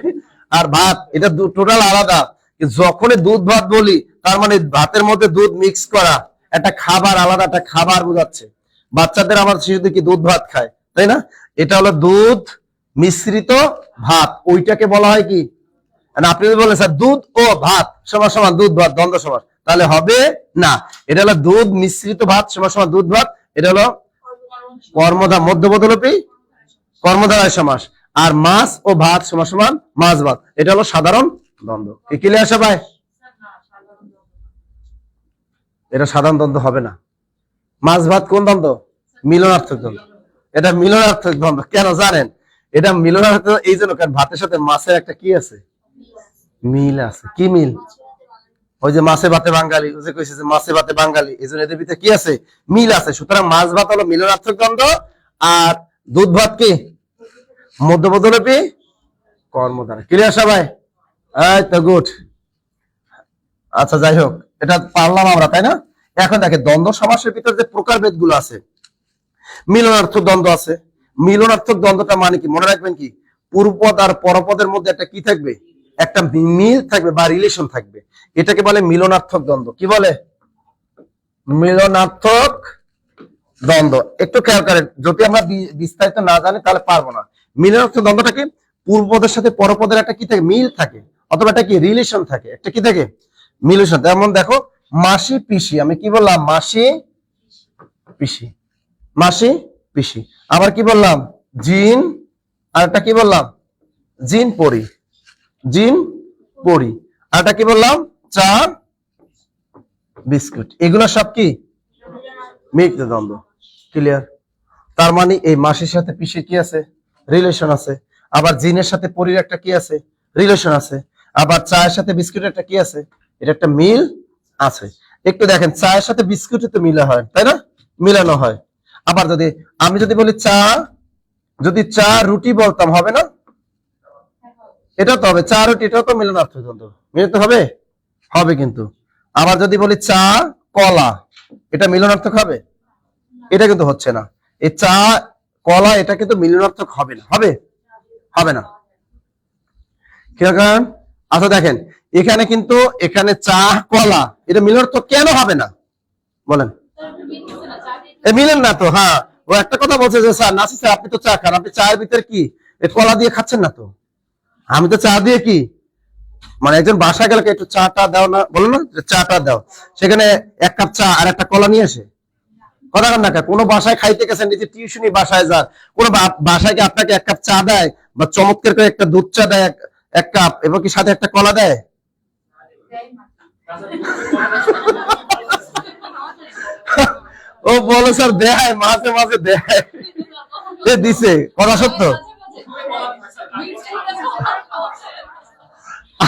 আর ভাত এটা টোটাল আলাদা। যখনই দুধ ভাত বলি, তার মানে ভাতের মধ্যে দুধ মিক্স করা একটা খাবার, আলাদা একটা খাবার বোঝাচ্ছে। বাচ্চাদের আমার শিশুদের কি দুধ ভাত খায়, তাই না? এটা হলো দুধ মিশ্রিত ভাত, ওইটাকে বলা হয় কি? আপনি যদি বলেন স্যার দুধ ও ভাত সমান সমান দুধ ভাত দ্বন্দ্ব সমাস, তাহলে হবে না। এটা হলো দুধ মিশ্রিত ভাত সমান সমান দুধ ভাত, এটা হলো কর্মধার মধ্যবর্তী কর্মধারয় সমাস। আর মাছ ও ভাত সমান সমান মাছ ভাত, এটা হলো সাধারণ দ্বন্দ্ব। কি ক্লিয়ার সবাই? এটা সাধারণ দ্বন্দ্ব হবে না। মাছ ভাত কোন দ্বন্দ্ব? মিলনার্থক দ্বন্দ্ব। এটা মিলনার্থক দ্বন্দ্ব কেন জানেন? এটা মিলনার্থক এই জন্য কারণ ভাতের সাথে মাছের একটা কি আছে? মিল আছে। কি মিল? ওই যে মাছে ভাতে বাঙালি, ওই যে কইছে যে মাছে ভাতে বাঙালি, এই জন্য এদের ভিতরে কি আছে? মিল আছে। সুতরাং মাছ ভাত হলো মিলনার্থক দ্বন্দ্ব, আর দুধ ভাত কি মধ্যবর্তী কর্মধারা। ক্লিয়ার সবাই? এই তো গুড। আচ্ছা যাই হোক, এটা পারলাম আমরা, তাই না? এখন দেখে দ্বন্দ্ব সমাসের ভিতরে যে প্রকারভেদ গুলো আছে, মিলনার্থক দ্বন্দ্ব আছে। মিলনার্থক দ্বন্দ্বটা মানে কি মনে রাখবেন, কি পূর্বপদ আর পরপদের মধ্যে একটা কি থাকবে? একটা মিল থাকবে বা রিলেশন থাকবে। এটাকে বলে মিলনার্থক দ্বন্দ্ব। কি বলে? মিলনার্থক দ্বন্দ্ব। একটু খেয়াল করেন, যদি আমরা বিস্তারিত না জানি তাহলে পারবো না। মিলনার্থক দ্বন্দ্বটাকে পূর্বপদের সাথে পরপদের একটা কি থাকে? মিল থাকে, অথবা একটা কি রিলেশন থাকে, একটা কি থাকে? মিলেশন। যেমন দেখো মাসি পিসি, আমি কি বললাম? মাসি পিসি, মাসি পিসি। আবার কি বললাম? জিন, আর একটা কি বললাম? জিন পরি, জিন পরি। আর একটা কি বললাম? চা বিস্কুট। এগুলো সব কি মিলিত দ্বন্দ্ব। ক্লিয়ার? তার মানে এই মাসির সাথে পিসির কি আছে? রিলেশন আছে। আবার জিনের সাথে পরির একটা কি আছে? রিলেশন আছে। আবার চায়ের সাথে বিস্কুটের একটা কি আছে? এটা একটা মিল আছে। একটু দেখেন, চায়ের সাথে বিস্কুটে তো মিলা হয়, তাই না? মিলানো হয়। আবার যদি আমি যদি বলি চা, যদি চা রুটি বলতাম হবে না? এটা তো হবে চা রুটি, এটাও তো মিলনার্থক দ্বন্দ্ব। মিলিত হবে? হবে কিন্তু। আবার যদি বলি চা কলা, এটা মিলনার্থক হবে? এটা কিন্তু হচ্ছে না। এই চা কলা এটা কিন্তু মিলনার্থক হবে না। হবে? হবে না। কিরকম? আচ্ছা দেখেন, এখানে কিন্তু এখানে চা কলা এটা মিলনার্থক কেন হবে না বলেন? মিলেন না তো। হ্যাঁ, ও একটা কথা বলছে যে স্যার নাসি স্যার আপনি তো চা খান, আপনি চায়ের ভিতরে কি কলা দিয়ে খাচ্ছেন না তো? আমি তো চা দিয়ে কি মানে একজন বাসায় গেলে একটু চাটা দাও না, বলো না চাটা দাও, সেখানে এক কাপ চা আর একটা কলা নিয়ে আসে? কথা না, কোনো বাসায় খাইতে গেছেন, নিজে টিউশনি বাসায় যান, কোনো বাসায় কি আপনাকে এক কাপ চা দেয় বা চমৎকার করে একটা দুধ চা দেয় এক কাপ, এবং কি সাথে একটা কলা দেয়? ও বলো স্যার দেয়, মাঝে মাঝে দেয়, দিছে, কথা সত্য।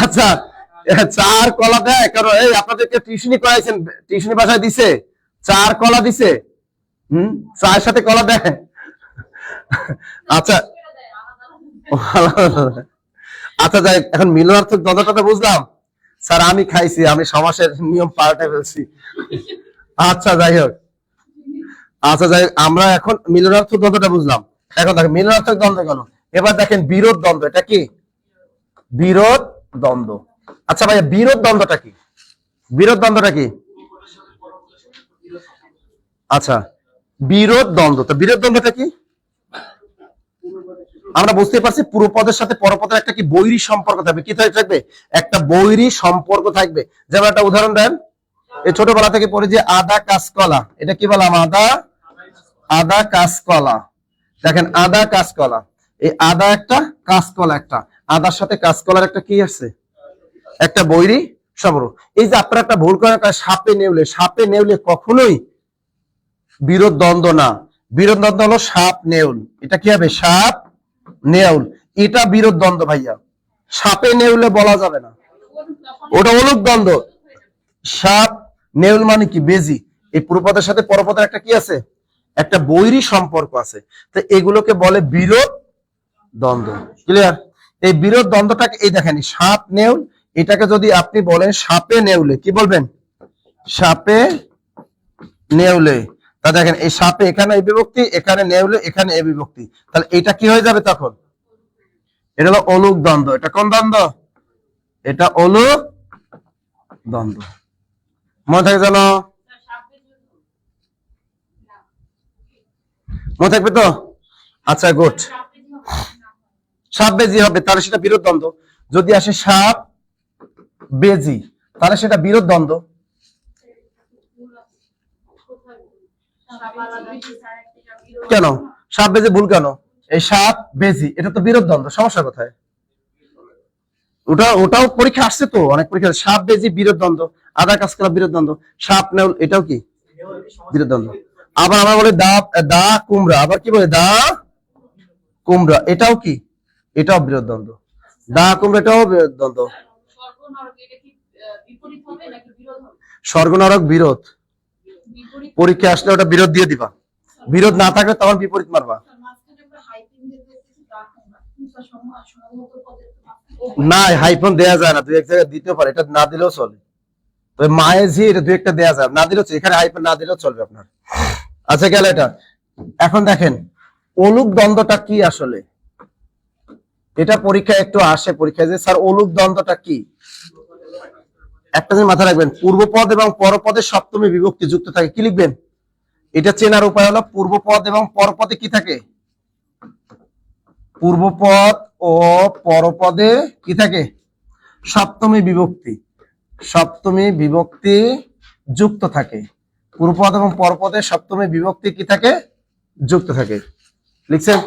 আচ্ছা চার কলা দেয়, কারণ এই আপনাদেরকে টিউশনি করাইছেন, টিউশনি বাসায় দিছে চার কলা দিছে, চায়ের সাথে কলা দেয়? আচ্ছা আচ্ছা যাই, এখন মিলনার্থক দ্বন্দ্বটা বুঝলাম। স্যার আমি খাইছি, আমি সমাসের নিয়ম পাল্টে ফেলছি। আচ্ছা যাই হোক, আচ্ছা যাই হোক, আমরা এখন মিলনার্থক দ্বন্দ্বটা বুঝলাম। এখন দেখেন মিলনার্থক দ্বন্দ্ব গেল, এবার দেখেন বিরোধ দ্বন্দ্ব। এটা কি? বিরোধ দ্বন্দ্ব। আচ্ছা ভাইয়া বিরোধ দ্বন্দ্বটা কি? বিরোধ দ্বন্দ্বটা কি? আচ্ছা বিরোধ দ্বন্দ্ব, তো বিরোধ দ্বন্দ্বটা কি? আমরা বুঝতে পারছি পূর্বপদের সাথে পরপদের একটা কি বৈরী সম্পর্ক থাকবে। কি থাকবে? একটা বৈরী সম্পর্ক থাকবে। যেমন একটা উদাহরণ দেন, এই ছোটবেলা থেকে পড়ে যে আদা কাঁচকলা, এটা কি বললাম? আদা, আদা কাঁচকলা। দেখেন আদা কাঁচকলা, এই আদা একটা কাঁচকলা একটা, আদার সাথে কাঁচকলার একটা কি আছে? একটা বৈরী সম্পর্ক। এই যে আপনারা একটা ভুল করেন, সাপে নেউলে, সাপে নেউলে কখনোই বিরোধ দ্বন্দ্ব না। বিরোধ দ্বন্দ্ব হলো সাপ নেউল, এটা কি হবে? সাপ নেউল, এটা বিরোধ দ্বন্দ্ব ভাইয়া। সাপে নেউলে বলা যাবে না, ওটা অলুক দ্বন্দ্ব। সাপ নেউল মানে কি? বেজি। এই পূর্বপদের সাথে পরপদের একটা কি আছে? একটা বৈরী সম্পর্ক আছে। তো এগুলোকে বলে বিরোধ দ্বন্দ্ব। ক্লিয়ার? এই বিরোধ দ্বন্দ্বটাকে এই দেখেন সাপ নেউল, এটাকে যদি আপনি বলেন সাপে নেউলে, কি বলবেন? সাপে নেউলে। তা দেখেন এই সাপে এখানে এই বিভক্তি, এখানে নেউলে এখানে এই বিভক্তি, তাহলে এটা কি হয়ে যাবে তখন? এটা হলো অলুক দ্বন্দ্ব। এটা কোন দ্বন্দ্ব? এটা অলুক দ্বন্দ্ব। মনে থাকে জানো? মনে থাকবে তো? আচ্ছা গুড। সাপ বেজি হবে, তাহলে সেটা বিরোধ দ্বন্দ্ব। যদি আসে সাপ বেজি, তাহলে সেটা বিরোধ দ্বন্দ্ব। কেন সাপ বেজি ভুল কেন? এই সাপ বেজি এটা তো বিরোধ দ্বন্দ্ব, সমস্যা কোথায়? ওটাও পরীক্ষা আসছে তো, অনেক পরীক্ষা। সাপ বেজি বিরোধ দ্বন্দ্ব, আদা কাঁচকলা বিরোধ দ্বন্দ্ব, সাপ নেউল এটাও কি বিরোধ দ্বন্দ্ব। আবার আমরা বলি দা দা কুমড়া, আবার কি বলে দা কুমড়া, এটাও কি, এটাও বিরোধ দ্বন্দ্ব। দা কুমড়া এটাও বিরোধ দ্বন্দ্ব। স্বর্গ নরক বিরোধ, পরীক্ষা আসলে ওটা বিরোধ দিয়ে দিবা, বিরোধ না থাকলে তখন বিপরীত মারবা। না হাইফোন দেয়া যায় না, দুই এক জায়গায় দিতে পারে, এটা না দিলেও চলে। তবে মায়ে ঝি এটা দুই একটা দেয়া যায়, না দিলেও এখানে হাইফোন না দিলেও চলবে আপনার। আচ্ছা গেল এটা। এখন দেখেন অলুক দ্বন্দ্বটা কি আসলে, এটা পরীক্ষায় একটু আসে, পরীক্ষায় যে স্যার অলুক দ্বন্দ্বটা কি। একটা জিনিস মাথায় রাখবেন, পূর্বপদ এবং পরপদে সপ্তমী বিভক্তি যুক্ত থাকে, কি লিখবেন? এটা চেনার উপায় হলো পূর্বপদ এবং পরপদে কি থাকে, পূর্বপদ ও পরপদে কি থাকে, সপ্তমী বিভক্তি, সপ্তমী বিভক্তি যুক্ত থাকে। পূর্বপদ এবং পরপদে সপ্তমী বিভক্তি কি থাকে, যুক্ত থাকে। লিখছেন?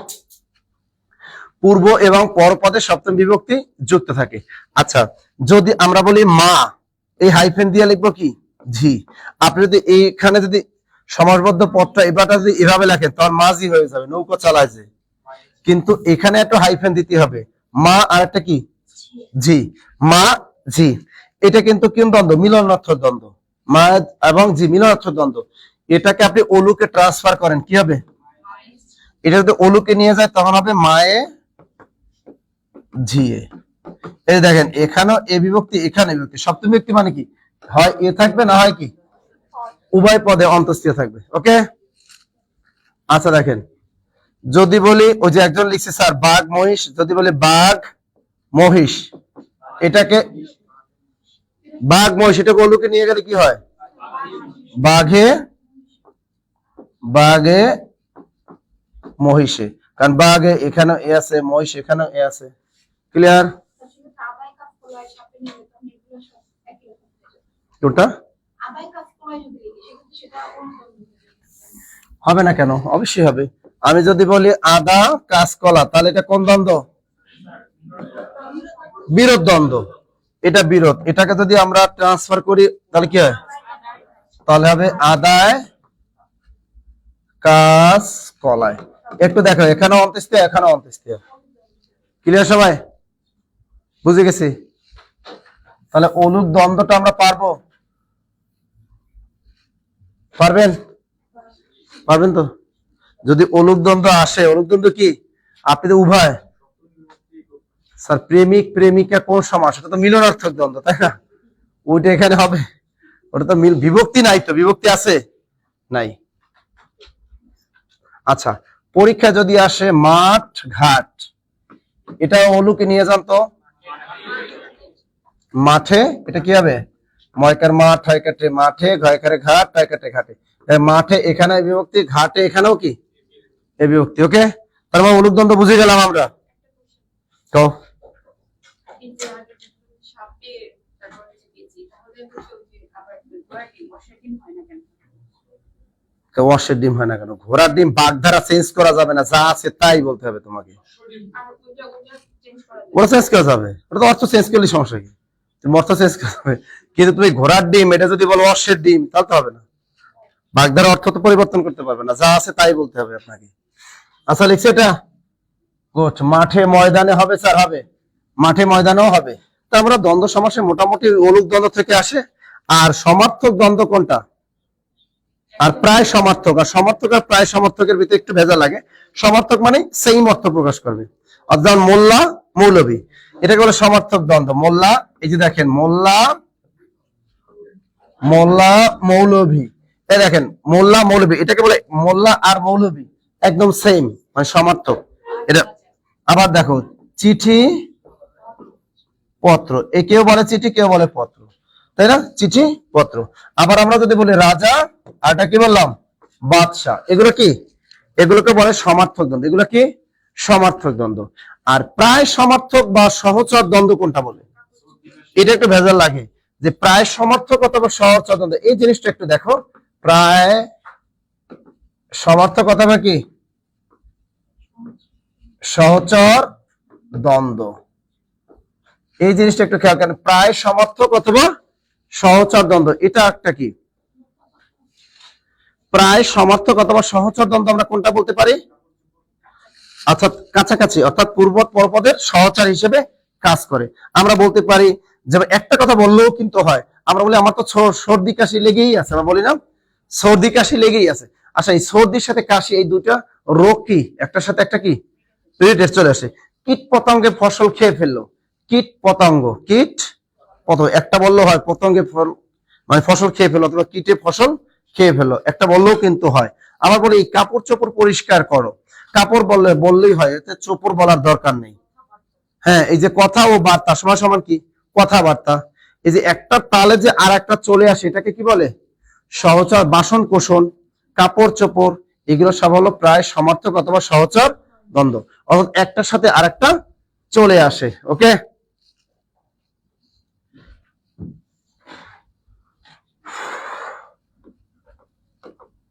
পূর্ব এবং পরপদে সপ্তমী বিভক্তি যুক্ত থাকে। আচ্ছা যদি আমরা বলি মা, এই হাইফেন দিয়ে লিখবো কি ঝি। আপনি যদি এইখানে যদি সমাসবদ্ধ পদটা এবারটা যদি এভাবে লেখেন তখন মাঝি হয়ে যাবে, নৌকো চালাইছে। কিন্তু এখানে একটা হাইফেন দিতে হবে, মা আর একটা কি ঝি, মা ঝি। এটা কিন্তু কোন দ্বন্দ্ব, মিলনার্থক দ্বন্দ্ব, মা এবং ঝি মিলনার্থক দ্বন্দ্ব। এটাকে আপনি অলুকে ট্রান্সফার করেন কি হবে, এটা যদি অলুকে নিয়ে যায় তখন হবে মায়ে ঝিয়ে। এই দেখেন এখানেও এ বিভক্তি, এখানে বিভক্তি, সপ্তমী বিভক্তি মানে কি, হয় এ থাকবে না হয় কি উভয় পদে অন্তঃস্থিত থাকবে। ওকে আচ্ছা দেখেন যদি বলি, ওই যে একজন লিখছে স্যার বাঘ মহিষ, যদি বলি বাঘ মহিষ, এটাকে বাঘ মহিষ, এটাকে অলুকে নিয়ে গেলে কি হয়, বাঘে বাঘে মহিষে, কারণ বাঘে এখানেও এ আছে, মহিষ এখানেও এ আছে। ক্লিয়ার? কোনটা হবে না কেন, অবশ্যই হবে। আমি যদি বলি আদা কাঁচকলা, তাহলে এটা কোন দ্বন্দ্ব, বিরোধ দ্বন্দ্ব, এটা বিরোধ। এটাকে যদি আমরা ট্রান্সফার করি তাহলে কি হয়, তাহলে হবে আদায় কাঁচকলায়। একটু দেখো এখানে অন্ত্যেষ্টিয়া, এখানে অন্ত্যেষ্টিয়া। ক্লিয়ার সবাই, বুঝে গেছি? তাহলে অলুক দ্বন্দ্বটা আমরা পারবো, পারবেন? পারবেন তো? যদি অলুক দ্বন্দ্ব আসে, অলুক দ্বন্দ্ব কি, আপনি তো উভয় স্যার প্রেমিক প্রেমিকা কোন সমাস, ওটা তো মিলনার্থক দ্বন্দ্ব তাই না, ওইটা এখানে হবে, ওটা তো বিভক্তি নাই, তো বিভক্তি আছে নাই। আচ্ছা পরীক্ষা যদি আসে মাঠ ঘাট, এটা অলুকে নিয়ে যান তো মাঠে, এটা কি হবে, ময়কার মাঠ হয় কাটে মাঠে, ঘয়কারে ঘাট হয় কাটে ঘাটে, মাঠে এখানে বিভক্তি, ঘাটে এখানেও কি এ বিভক্তি। ওকে তার মানে অলুক দ্বন্দ্ব বুঝে গেলাম আমরা। তো ওয়াশের ডিম হয় না কেন, ঘোড়ার ডিম বাগধারা চেঞ্জ করা যাবে না, যা আছে তাই বলতে হবে তোমাকে, ওটা চেঞ্জ করা যাবে, ওটা তো অর্থ চেঞ্জ করলে সমস্যা কি, তুমি অর্থ চেঞ্জ করা যাবে। কিন্তু তুমি ঘোড়ার ডিম এটা যদি বলো অশ্বের ডিম, তাহলে তো হবে না, বাগধারা অর্থ তো পরিবর্তন করতে পারবে না, যা আছে তাই বলতে হবে আপনাকে। আচ্ছা লিখছে এটা গুড। মাঠে ময়দানে হবে স্যার, হবে মাঠে ময়দানেও হবে। তা আমরা দ্বন্দ্ব সমাসে মোটামুটি অলুক দ্বন্দ্ব থেকে আসে। আর সমার্থক দ্বন্দ্ব কোনটা, আর প্রায় সমার্থক, আর সমার্থক আর প্রায় সমার্থকের ভিতরে একটু ভেজা লাগে। সমার্থক মানে সেম অর্থ প্রকাশ করবে, অর্থাৎ মোল্লা মৌলবী, এটাকে বলে সমার্থক দ্বন্দ্ব। মোল্লা, এই যে দেখেন মোল্লা মোল্লা মৌলবী, এই দেখেন মোল্লা মৌলবী, এটাকে বলে মোল্লা আর মৌলবী একদম সেম, মানে সমার্থক এটা। আবার দেখো চিঠি পত্র, এ কেউ বলে চিঠি কেউ বলে পত্র, তাই না, চিঠি পত্র। আবার আমরা যদি বলি রাজা, আর এটা কি বললাম বাদশাহ, এগুলো কি, এগুলোকে বলে সমার্থক দ্বন্দ্ব, এগুলো কি সমার্থক দ্বন্দ্ব। আর প্রায় সমার্থক বা সহচর দ্বন্দ্ব কোনটা বলে, এটা একটু ভেজাল লাগে যে প্রায় সমার্থক অথবা সহচর দ্বন্দ্ব, এই জিনিসটা একটু দেখো। প্রায় সমার্থক অথবা কি সহচর দ্বন্দ্ব। এই জিনিসটা একটু খেয়াল করেন, প্রায় সমার্থক অথবা সহচর দ্বন্দ্ব, এটা একটা কি প্রায় সমার্থক অথবা সহচর দ্বন্দ্ব আমরা কোনটা বলতে পারি? অর্থাৎ কাছাকাছি, অর্থাৎ পূর্বপদ পরপদের সহচর হিসেবে কাজ করে। আমরা বলতে পারি যে একটা কথা বললেও কিন্তু হয়, আমরা বলি আমার তো সর্দি কাশি লেগেই আছে, আমরা বলি না সর্দি কাশি লেগেই আছে। আচ্ছা, এই সর্দির সাথে কাশি এই দুইটা রোগ কি একটার সাথে একটা কি রিলেটেড চলে আসে। কীট পতঙ্গে ফসল খেয়ে ফেললো, কীট পতঙ্গ, কীট পতঙ্গ একটা বললেও হয়, পতঙ্গে মানে ফসল খেয়ে ফেলো অথবা কীটে ফসল খেয়ে ফেলো, একটা বললেও কিন্তু হয়। আবার বলি এই কাপড় চোপড় পরিষ্কার করো, কাপড় বললেই হয়, এতে চোপড় বলার দরকার নেই। হ্যাঁ, এই যে কথা ও বার্তা সমান সমান কি কথাবার্তা, এই যে একটা তালে যে আর একটা চলে আসে এটাকে কি বলে? সহচর। বাসন কোষণ, কাপড় চোপড়, এগুলো সব হলো প্রায় সমার্থক অথবা সহচর দ্বন্দ্ব, অর্থাৎ একটার সাথে আরেকটা চলে আসে। ওকে,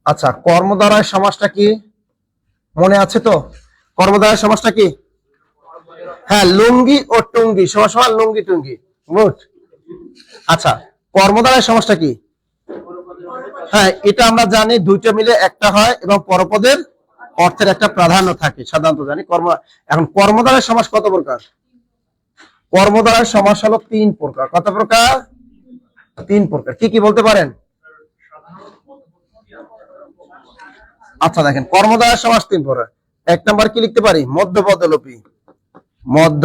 আচ্ছা, কর্মদ্বারায় সমাসটা কি মনে আছে তো? কর্মদ্বারায় সমাসটা কি? হ্যাঁ, লুঙ্গি ও টুঙ্গি সমান সমান লুঙ্গি টুঙ্গি। গুড। আচ্ছা, কর্মদ্বারায় সমাসটা কি? হ্যাঁ, এটা আমরা জানি দুইটা মিলে একটা হয় এবং পরপদের অর্থের একটা প্রাধান্য থাকে, সাধারণত জানি। এখন কর্মদ্বারায় সমাস কত প্রকার? কর্মদ্বারায় সমাস হলো 3 প্রকার। কত প্রকার? 3 প্রকার। কি কি বলতে পারেন? আচ্ছা দেখেন, কর্মদ্বারায় সমাস 3 প্রকার। 1 নাম্বার কি লিখতে পারি? মধ্যপদলোপী। মধ্য,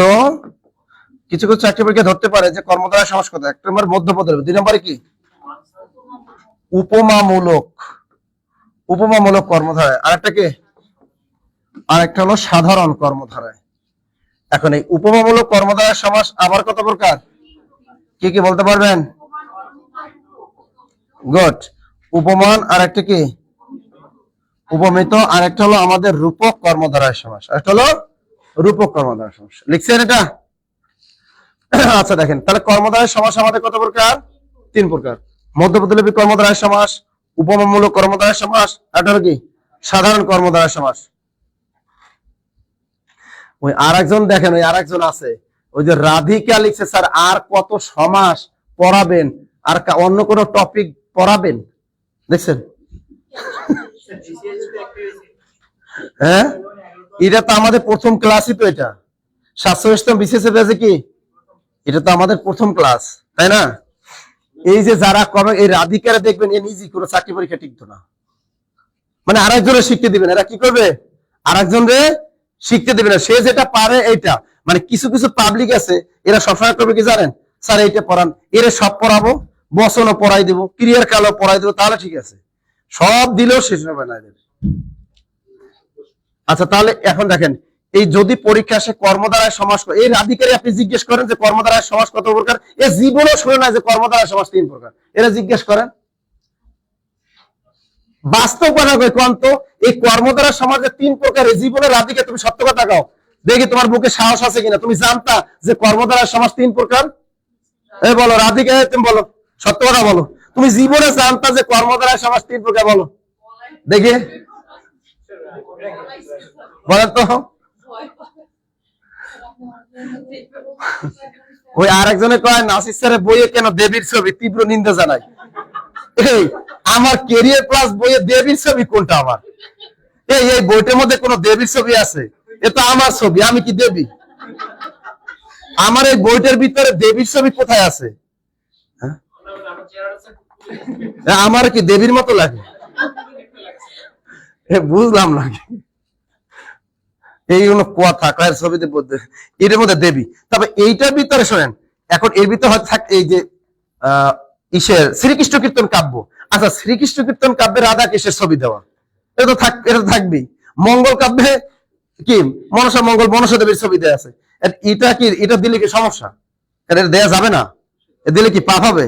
কিছু কিছু চাকরি পরীক্ষা ধরতে পারে যে কর্মদ্বারায় সমাস কত। 1 নাম্বার মধ্যপদলোপী। 2 নাম্বারে কি? উপমামূলক, উপমামূলক কর্মধারায়। আরেকটা কি? আরেকটা হলো সাধারণ কর্মধারায়। এখন এই উপমামূলক কর্মধারায় সমাস আবার কত প্রকার? কি কি বলতে পারবেন? গুড। উপমান, আর একটা কি? উপমিত, আর একটা হলো আমাদের রূপক কর্মধারায় সমাস। একটা হলো রূপক কর্মধারায় সমাস। লিখছেন এটা? আচ্ছা দেখেন, তাহলে কর্মধারায় সমাস আমাদের কত প্রকার? 3 প্রকার। মধ্যপদলোপী কর্মধারায় সমাস, উপমামূলক কর্মধারায় সমাস, আর একটা হলো কি? সাধারণ কর্মধারায় সমাস। ওই আরেকজন দেখেন, ওই আরেকজন আছে, ওই যে রাধিকা লিখছে স্যার আর কত সমাস পড়াবেন, আর অন্য কোন টপিক পড়াবেন? দেখছেন? হ্যাঁ, এটা তো আমাদের প্রথম ক্লাসই তো, এটা স্বাস্থ্য বিশেষ ব্যাচে কি, এটা তো আমাদের প্রথম ক্লাস, তাই না? এই যে যারা কবে এই রাধিকারা দেখবেন, এ নিজে কোনো চাকরি পরীক্ষা টিকতো না, মানে আরেকজনের শিখতে দিবেন, এরা কি করবে? আরেকজনরে শিখতে দেবে না, সে যেটা পারে এইটা। মানে কিছু কিছু পাবলিক আছে, এরা সবসময় করবে কি জানেন? স্যার এইটা পড়ান, এরা সব পড়াবো, বচনও পড়াই দেবো, ক্রিয়ার কালও পড়াই দেবো, তাহলে ঠিক আছে। সব দিলেও শেষ হবে না এদের। আচ্ছা, তাহলে এখন দেখেন, এই যদি পরীক্ষা আসে কর্মদ্বারায় সমাস, এই রাধিকারী আপনি জিজ্ঞেস করেন যে কর্মদ্বারায় সমাস কত প্রকার, এ জীবনেও শুনে না যে কর্মদ্বারায় সমাস 3 প্রকার। এরা জিজ্ঞেস করেন, বাস্তব কথা কই কোন তো, এই কর্মদ্বারা সমাজের 3 প্রকার জীবনের রাধিকা তুমি সত্য কথা কাও, দেখি তোমার বুকে সাহস আছে কিনা। তুমি জানতা যে কর্মদ্বারা সমাজ 3 প্রকার? এই বলো রাধিকা, তুমি বলো, সত্য কথা বলো, তুমি জীবনে জানতা যে কর্মদ্বারা সমাজ 3 প্রকার? বলো দেখি, বলেন তো। ওই আরেকজনে কয় নাসির স্যারের বইয়ে কেন দেবীর ছবি, তীব্র নিন্দা জানাই। এই আমার কেরিয়ার প্লাস বইয়ে দেবীর ছবি কোনটা? আমার এই বইটার মধ্যে কোন দেবীর ছবি আছে? এটা আমার ছবি, আমি কি দেবী? আমার এই বইটার ভিতরে দেবীর ছবি কোথায় আছে? আমার কি দেবীর মতো লাগে? বুঝলাম না এই কথা কয়ের ছবিতে বলতে, এটার মধ্যে দেবী। তবে এইটার ভিতরে শোনেন, এখন এর ভিতরে হয়তো থাক এই যে ইসের শ্রীকৃষ্ণ কীর্তন কাব্য। আচ্ছা, শ্রীকৃষ্ণ কীর্তন কাব্যে রাধা কৃষ্ণের ছবি দেওয়া, এটা তো থাকবেই। মঙ্গল কাব্যে কি মনসা মঙ্গল মনসা দেবীর ছবি দেওয়া আছে, এটা কি, এটা দিলে কি সমস্যা? এটা দেয়া যাবে না? দিলে কি পাপ হবে?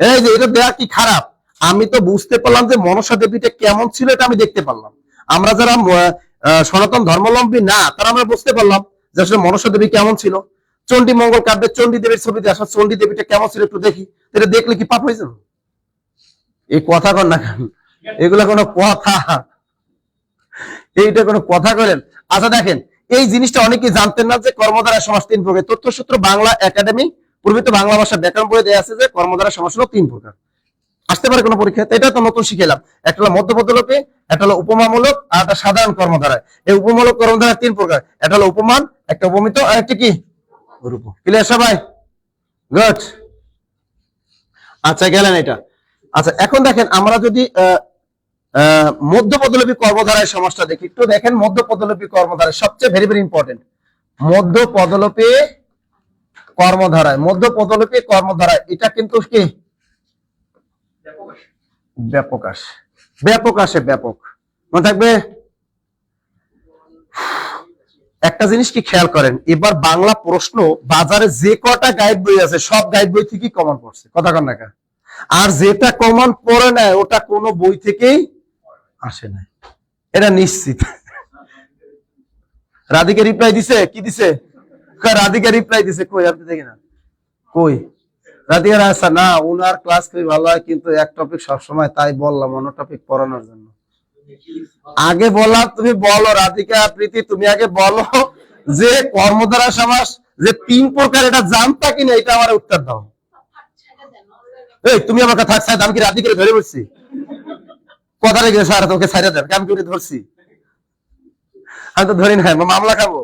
এই যে এটা দেয়া কি খারাপ? আমি তো বুঝতে পারলাম যে মনসা দেবীটা কেমন ছিল, এটা আমি দেখতে পারলাম। আমরা যারা সনাতন ধর্মাবলম্বী না, তারা আমরা বুঝতে পারলাম যে আসলে মনসা দেবী কেমন ছিল। চণ্ডী মঙ্গল কাব্যে চণ্ডী দেবীর ছবি দিয়ে আসলে চণ্ডী দেবীটা কেমন ছিল একটু দেখি, এটা দেখলে কি পাপ হয়ে যাবে? এই কথা কর না, এগুলা কোনো কথা? এইটা কোনো কথা করেন? আচ্ছা দেখেন, এই জিনিসটা অনেকে জানতেন না যে কর্মধারয় সমাস 3 প্রকার। তথ্যসূত্র বাংলা একাডেমি পূর্বিত বাংলা ভাষা ব্যাকরণ বইয়ে দেয়া আছে যে কর্মধারয় সমাস হলো 3 প্রকার। আসতে পারে কোনো পরীক্ষা, এটা তো নতুন শিখেলাম। একটা হলো মধ্যপদলোপী, একটা হলো উপমামূলক, আর একটা সাধারণ কর্মধারয়। এই উপমূলক কর্মধারয় 3 প্রকার, একটা হলো উপমান, একটা উপমিত, আর একটা কি রূপ। ক্লিয়ার সবাই? গুড। আচ্ছা গেলেন এটা। আচ্ছা এখন দেখেন আমরা যদি মধ্যপদলোপী কর্মধারয় সমাসটা দেখি একটু। দেখেন মধ্যপদলোপী কর্মধারয় সবচেয়ে ভেরি ভেরি ইম্পর্টেন্ট। মধ্যপদলোপী কর্মধারয়, মধ্যপদলোপী কর্মধারয় এটা কিন্তু কি ব্যাপক আসে, ব্যাপক আসে, ব্যাপক। মনে থাকবে? একটা জিনিস কি খেয়াল করেন, এবার বাংলা প্রশ্ন বাজারে যে কটা গাইড বই আছে সব গাইড বই থেকেই কমন পড়ছে, কথা কন না? আর যেটা কমন পড়ে নাই ওটা কোনো বই থেকেই আসে না, এটা নিশ্চিত। রাধিকা রিপ্লাই দিছে, কি দিছে? রাধিকা রিপ্লাই দিছে, কই আপনি দেখি না, কই রাধিকা? আচ্ছা না, উনার ক্লাস খুবই ভালো হয়, কিন্তু এক টপিক সবসময়, তাই বললাম অন্য টপিক পড়ানোর জন্য। আগে বললাম তুমি বলো রাধিকা প্রীতি, তুমি আগে বলো যে কর্মধারয় সমাস যে 3 প্রকার এটা জানতা কিনা, এটা আমার উত্তর দাও। এই তুমি আমার কথা থাকছে, আমি কি রাধিকা ধরে বসছি? কথা রেখে স্যার তোকে ছাইড়া দেন, আমি কি ধরছি? আমি তো ধরি নাই, মামলা খাবো,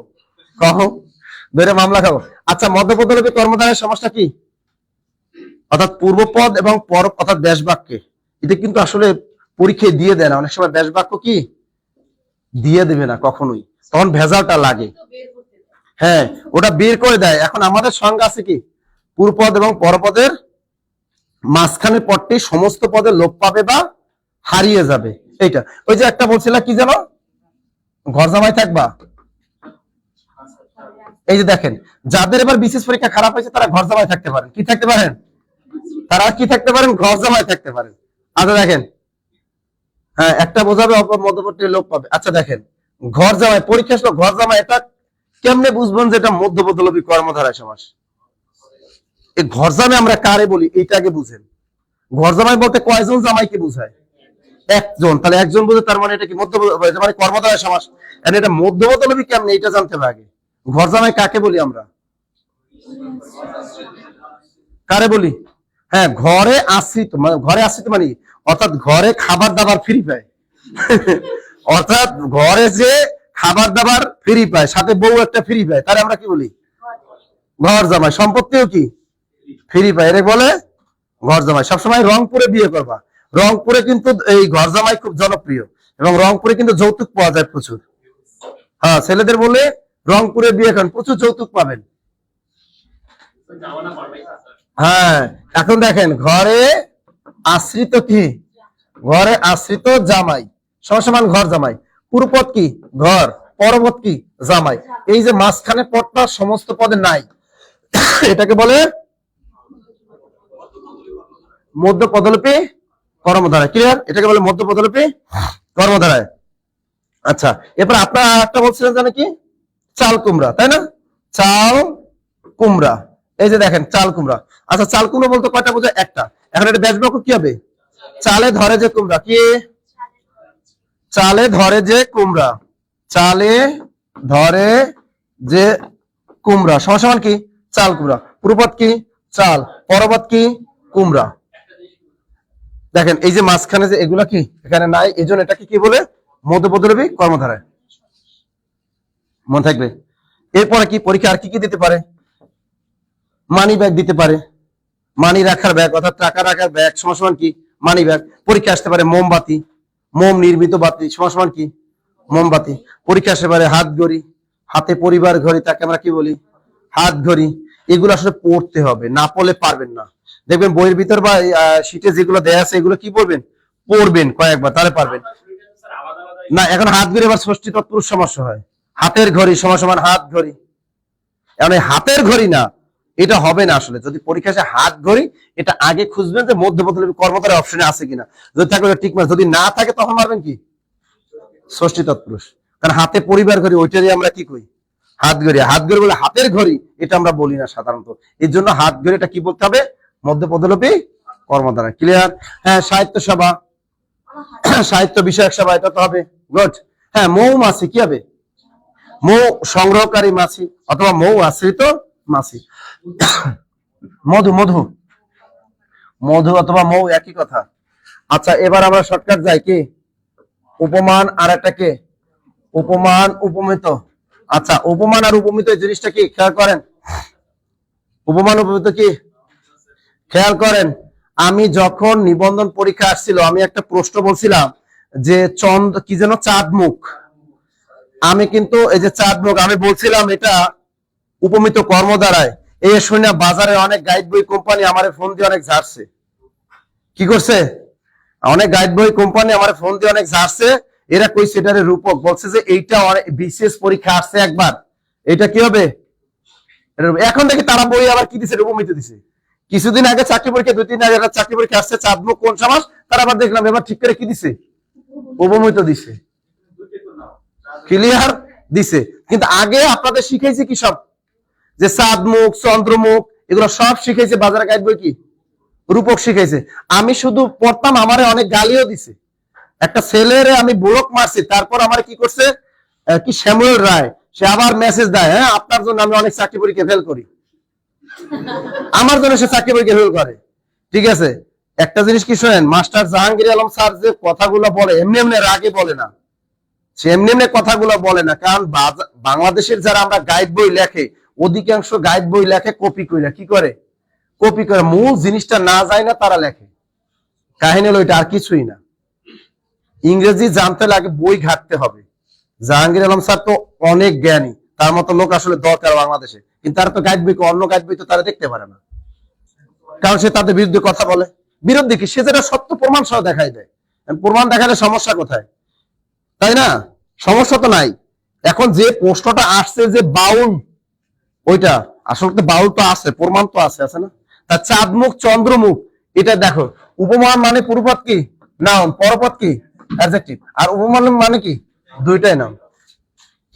কहो ধরে মামলা খাবো। আচ্ছা মধ্যপদলোপী কর্মধারয় সমাসটা কি? অর্থাৎ পূর্বপদ এবং পর অর্থাৎ ব্যাস বাক্যে, এটা কিন্তু আসলে পরীক্ষায় দিয়ে দেয় না অনেক সময়। ব্যাস বাক্য কি দিয়ে দেবে না কখনোই, তখন ভেজালটা লাগে। হ্যাঁ ওটা বের করে দেয়। এখন আমাদের সংজ্ঞা আছে কি, পূর্বপদ এবং পরপদের মাঝখানের পদটি সমস্ত পদে লোপ পাবে বা হারিয়ে যাবে। এইটা ওই যে একটা বলছিলাম কি যেন, ঘর জামাই থাকবা। এই যে দেখেন, যাদের এবার বিশেষ পরীক্ষা খারাপ হয়েছে তারা ঘর জামাই থাকতে পারেন। কি থাকতে পারেন? তারা কি থাকতে পারেন? ঘর জামাই থাকতে পারেন। আচ্ছা দেখেন, হ্যাঁ একটা বোঝাবে অপর মধ্যবর্তী লোপ পাবে। আচ্ছা দেখেন, ঘর জামাই পরীক্ষা আসলো, ঘর জামাই এটা কেমনে বুঝবেন যে এটা মধ্যপদলোপী কর্মধারয় সমাস? এই ঘর জামাই আমরা কারে বলি এইটা আগে বুঝেন। ঘর জামাই বলতে কয়জন জামাইকে বুঝায়? একজন। তাহলে একজন বুঝে, তার মানে এটা কি মানে কর্মধারয় সমাস। এটা মধ্যপদলোপী কেমনে এটা জানতে হবে আগে। ঘর জামাই কাকে বলি আমরা? কারে বলি? হ্যাঁ ঘরে আশ্রিত, মানে ঘরে আশ্রিত মানে অর্থাৎ ঘরে খাবার দাবার ফ্রি পায়। অর্থাৎ ঘরে যে খাবার দাবার ফ্রি পায়, সাথে বউ একটা ফ্রি পায়, তাহলে আমরা কি বলি? ঘর জামাই। সম্পত্তিও কি ফ্রি পায়, এর বলে ঘর জামাই। সবসময় রংপুরে বিয়ে করবা, রংপুরে কিন্তু এই ঘর জামাই খুব জনপ্রিয়, এবং রংপুরে কিন্তু যৌতুক পাওয়া যায় প্রচুর। হ্যাঁ ছেলেদের বলে রংপুরে বিয়ে করেন, প্রচুর যৌতুক পাবেন। হ্যাঁ এখন দেখেন, ঘরে আশ্রিত কি, ঘরে আশ্রিত জামাই সমান ঘর জামাই। পূর্বপদ কি ঘর, পরপদ কি জামাই। এই যে মাঝখানে পদটা সমস্ত পদে নাই, এটাকে বলে মধ্যপদলোপী কর্মধারয়। ক্লিয়ার? এটাকে বলে মধ্যপদলোপী কর্মধারয়। আচ্ছা এবার আপনারা একটা বলছিলেন জানে কি, চাল কুমড়া, তাই না? চাল কুমড়া, এই যে দেখেন চাল কুমড়া। আচ্ছা চাল কুমড়া বলতে কয়টা বোঝায়? একটা। এখন এটা ব্যাস বাক্য কি হবে? চালে ধরে যে কুমড়া, কি চালে ধরে যে কুমড়া, চালে ধরে যে কুমড়া সমান কি চাল কুমড়া। পূর্বপদ কি চাল, পরপদ কি কুমড়া। দেখেন এই যে মাঝখানে যে এগুলা কি এখানে নাই, এই জন্য এটাকে কি বলে? মধ্যপদলোপী কর্মধারয়। মনে থাকবে। এরপরে কি পরীক্ষা আর কি কি দিতে পারে? মানি ব্যাগ দিতে পারে, মানি রাখার ব্যাগ অর্থাৎ টাকা রাখার ব্যাগ সমান কি মানি ব্যাগ। পরীক্ষা আসতে পারে মোমবাতি, মোম নির্মিত বাতি সমান কি মোমবাতি। পরীক্ষা আসতে পারে হাত ঘড়ি, হাতে পরিবার ঘড়ি, তাকে আমরা কি বলি? হাত ঘড়ি। এগুলো আসলে পড়তে হবে, না পড়লে পারবেন না। দেখবেন বইয়ের ভিতর বা শীটে যেগুলো দেয়া আছে এগুলো কি পড়বেন? পড়বেন কয়েকবার, তাহলে পারবেন। না এখন হাত ঘড়ি আবার ষষ্ঠী তৎপুরুষ সমাস হয়। হাতের ঘড়ি সমান হাত ঘড়ি। এখন হাতের ঘড়ি না, এটা হবে না আসলে। যদি পরীক্ষা আসে হাত ঘড়ি, এটা আগে খুঁজবেন যে মধ্যপদলোপী কর্মধারয় অপশনে আছে কিনা। যদি থাকে ঠিক মাস, যদি না থাকে তখন মারবেন কি ষষ্ঠী তৎপুরুষ। কারণ হাতে পরিবার ঘড়ি ওইটারই আমরা কি কই? হাত ঘড়ি। হাত ঘড়ি বলে হাতের ঘড়ি এটা আমরা বলি না সাধারণত। এর জন্য হাত ঘড়িটা কি বলতে হবে? মধ্যপদলোপী কর্মধারয়। ক্লিয়ার? হ্যাঁ সাহিত্য সভা, সাহিত্য বিষয়ক সভা, এটা তো হবে। গুড। হ্যাঁ, মৌমাছি কি হবে? মৌ সংগ্রহকারী মাছি অথবা মৌ আশ্রিত মাছি। মধু মধু মধু অথবা মৌ একই কথা। আচ্ছা, এবার আমরা শর্টকাট যাই কি উপমান আর একটা কে উপমান উপমিত। আচ্ছা, উপমান আর উপমিত এই জিনিসটা কি খেয়াল করেন? উপমান উপমিত কি খেয়াল করেন? আমি যখন নিবন্ধন পরীক্ষা আসছিল, আমি একটা প্রশ্ন বলছিলাম যে চন্দ্র কি যেন চাঁদ মুখ। আমি কিন্তু এই যে চাঁদ মুখ আমি বলছিলাম এটা উপমিত কর্ম দ্বারায়। এই শুনে বাজারে অনেক গাইড বই কোম্পানি আমার ফোন দিয়ে অনেক ঝাড়ছে। কি করছে? অনেক গাইড বই কোম্পানি আমার ফোন দিয়ে অনেক ঝাড়ছে। এরা কইছে এটারে রূপক, বলছে যে এইটা বিশেষ পরীক্ষা আসছে একবার, এটা কি হবে? এখন দেখি তারা বই আবার কি দিছে, উপমিত দিছে। কিছুদিন আগে চাকরি পরীক্ষা, 2-3 দিন আগে একটা চাকরি পরীক্ষা আসছে চাঁদমুখ কোন সমাস, তারা আবার দেখলাম এবার ঠিক করে কি দিছে, উপমিত দিছে। ক্লিয়ার দিছে। কিন্তু আগে আপনাদের শিখাইছে কি সব, যে চাঁদমুখ চন্দ্রমুখ এগুলো সব শিখাইছে বাজারে গাইড বই কি রূপক শিখাইছে। আমি শুধু পড়তাম, আমারে অনেক গালিও দিছে। একটা ছেলেরে আমি বুলক মারছি, তারপর আমার কি করছে কি শ্যামল রায়, সে আবার মেসেজ দেয়, হ্যাঁ আপনার জন্য আমি অনেক চাকরি পরীক্ষা ফেল করি। আমার জন্য সে চাকরি পরীক্ষা ফেল করে। ঠিক আছে, একটা জিনিস কি শোনেন, মাস্টার জাহাঙ্গীর আলম স্যার যে কথাগুলো বলে এমনি এমনি রাগে বলে না, সে এমনি এমনি কথাগুলো বলে না। কারণ বাংলাদেশের যারা আমরা গাইড বই লেখে, অধিকাংশ গাইড বই লেখে কপি করে। কি করে? কপি করে। মূল জিনিসটা না যায় না তারা লেখে। কাহিনী হলো এটা, আর কিছুই না। ইংরেজি জানতে লাগে বই ঘাটতে হবে। জাহাঙ্গীর আলম স্যার তো অনেক জ্ঞানী, তার মতো লোক আসলে দরকার বাংলাদেশে। কিন্তু তারা তো গাইড বই, অন্য গাইড বই তো তারা দেখতে পারে না, কারণ সে তাদের বিরুদ্ধে কথা বলে। বিরুদ্ধে কি, সে যেটা সত্য প্রমাণ সহ দেখাই দেয়। প্রমাণ দেখালে সমস্যা কোথায়? তাই না? সমস্যা তো নাই। এখন যে প্রশ্নটা আসছে যে বাউল, ওইটা আসলে বাউল তো আছে, প্রমাণ তো আছে, আছে না? তা চাঁদমুখ চন্দ্রমুখ, এটা দেখো, উপমান মানে পূর্বপদ কি নাউন, পরপদ কি অ্যাডজেক্টিভ, আর উপমান মানে কি দুইটাই নাউন।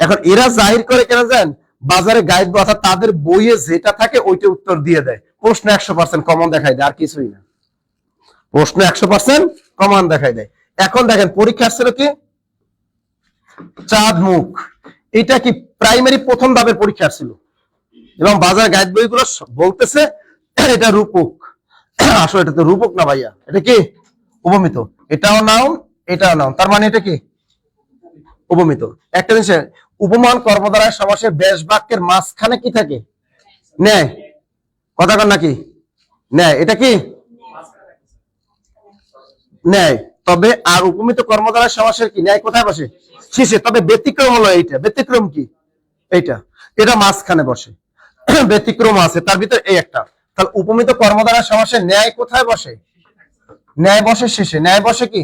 এখন এরা জাহির করে কেন জানেন? বাজারে গাইড বই অর্থাৎ তাদের বইয়ে যেটা থাকে ওইটা উত্তর দিয়ে দেয়। প্রশ্ন 100% কমন দেখাই দেয়, আর কিছুই না। প্রশ্ন 100% কমন দেখাই দেয়। এখন দেখেন পরীক্ষা আসছিল কি চাঁদ মুখ, এটা কি প্রাইমারি প্রথম ধাপের পরীক্ষা ছিল, এবং বাজার গাইড বইগুলো বলতেছে এটা রূপক। আসলে এটা তো রূপক না ভাইয়া, এটা কি উপমিত। এটাও নাউন, এটাও নাউন, তার মানে এটা কি উপমিত। একটা জিনিস, উপমান কর্মদ্বারা সমাসের বেশ বাক্যের মাঝখানে কি থাকে? ন্যায়। কথা কন নাকি? ন্যায়। এটা কি ন্যায়। তবে আর উপমিত কর্মদ্বারা সমাসের কি ন্যায় কোথায় বসে? শেষে। তবে ব্যতিক্রম হলো এইটা। ব্যতিক্রম কি? এইটা, এটা মাঝখানে বসে। ব্যতিক্রম আছে তার ভিতরে এই একটা। তাহলে উপমিত কর্মদ্বারা সমাসের ন্যায় কোথায় বসে? ন্যায় বসে শেষে। ন্যায় বসে কি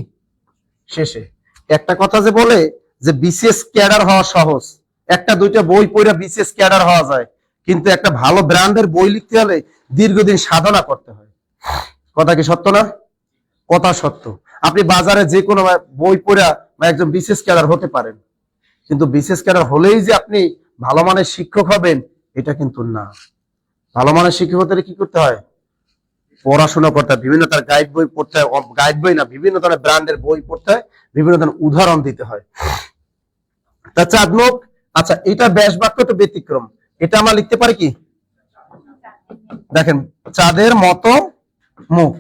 শেষে। একটা কথা যে বলে যে বিসিএস ক্যাডার হওয়া সহজ, একটা দুইটা বই পড়ে বিসিএস ক্যাডার হওয়া যায়, কিন্তু একটা ভালো ব্র্যান্ডের বই লিখতে হলে দীর্ঘদিন সাধনা করতে হয়। কথা কি সত্য না? কথা সত্য। আপনি বাজারে যে কোনো বই পড়ে একজন বিসিএস ক্যাডার হতে পারেন, কিন্তু বিসিএস ক্যাডার হলেই যে আপনি ভালো মানের শিক্ষক হবেন এটা কিন্তু না। ভালো মানের শিক্ষক হতে কি করতে হয়? পড়াশোনা করতে হয়, বিভিন্ন ধরনের গাইড বই পড়তে হয়, গাইড বই না, বিভিন্ন ধরনের ব্র্যান্ডের বই পড়তে হয়, বিভিন্ন ধরনের উদাহরণ দিতে হয়। তা চাঁদমুখ, আচ্ছা এটা ব্যাস বাক্য তো ব্যতিক্রম, এটা আমরা লিখতে পারি কি দেখেন, চাঁদের মতো মুখ,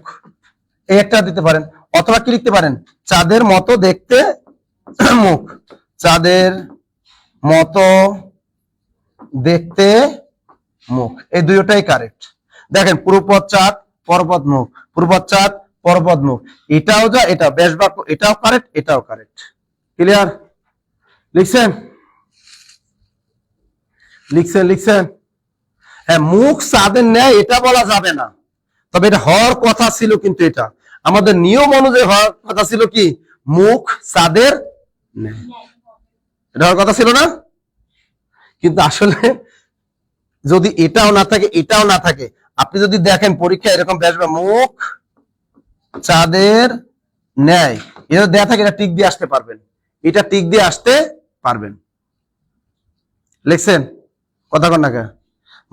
এই একটা দিতে পারেন। অথবা কি লিখতে পারেন? চাঁদের মতো দেখতে মুখ, চাঁদের মতো দেখতে মুখ, এই দুইটাই কারেক্ট। দেখেন পূর্বপদ চাঁদ, পরপদ মুখ, পূর্বপদ চাঁদ, পরপদ মুখ, এটাও যা, এটা বেশ বাক্য, এটাও কারেক্ট, এটাও কারেক্ট। ক্লিয়ার? লিখছেন? লিখছেন? লিখছেন? হ্যাঁ, মুখ চাঁদের ন্যায় এটা বলা যাবে না, তবে এটা হওয়ার কথা ছিল। কিন্তু এটা আমাদের নিয়ম অনুযায়ী হওয়ার কথা ছিল কি মুখ চাঁদের ন্যায়, এটা হওয়ার কথা ছিল না? কিন্তু আসলে যদি এটাও না থাকে, এটাও না থাকে, আপনি যদি দেখেন পরীক্ষা এরকম আসবে মুখ চাঁদের ন্যায়, এটা দেয়া থাকে, এটা টিক দিয়ে আসতে পারবেন, এটা টিক দিয়ে আসতে পারবেন। লিখছেন? কথা কন না কে?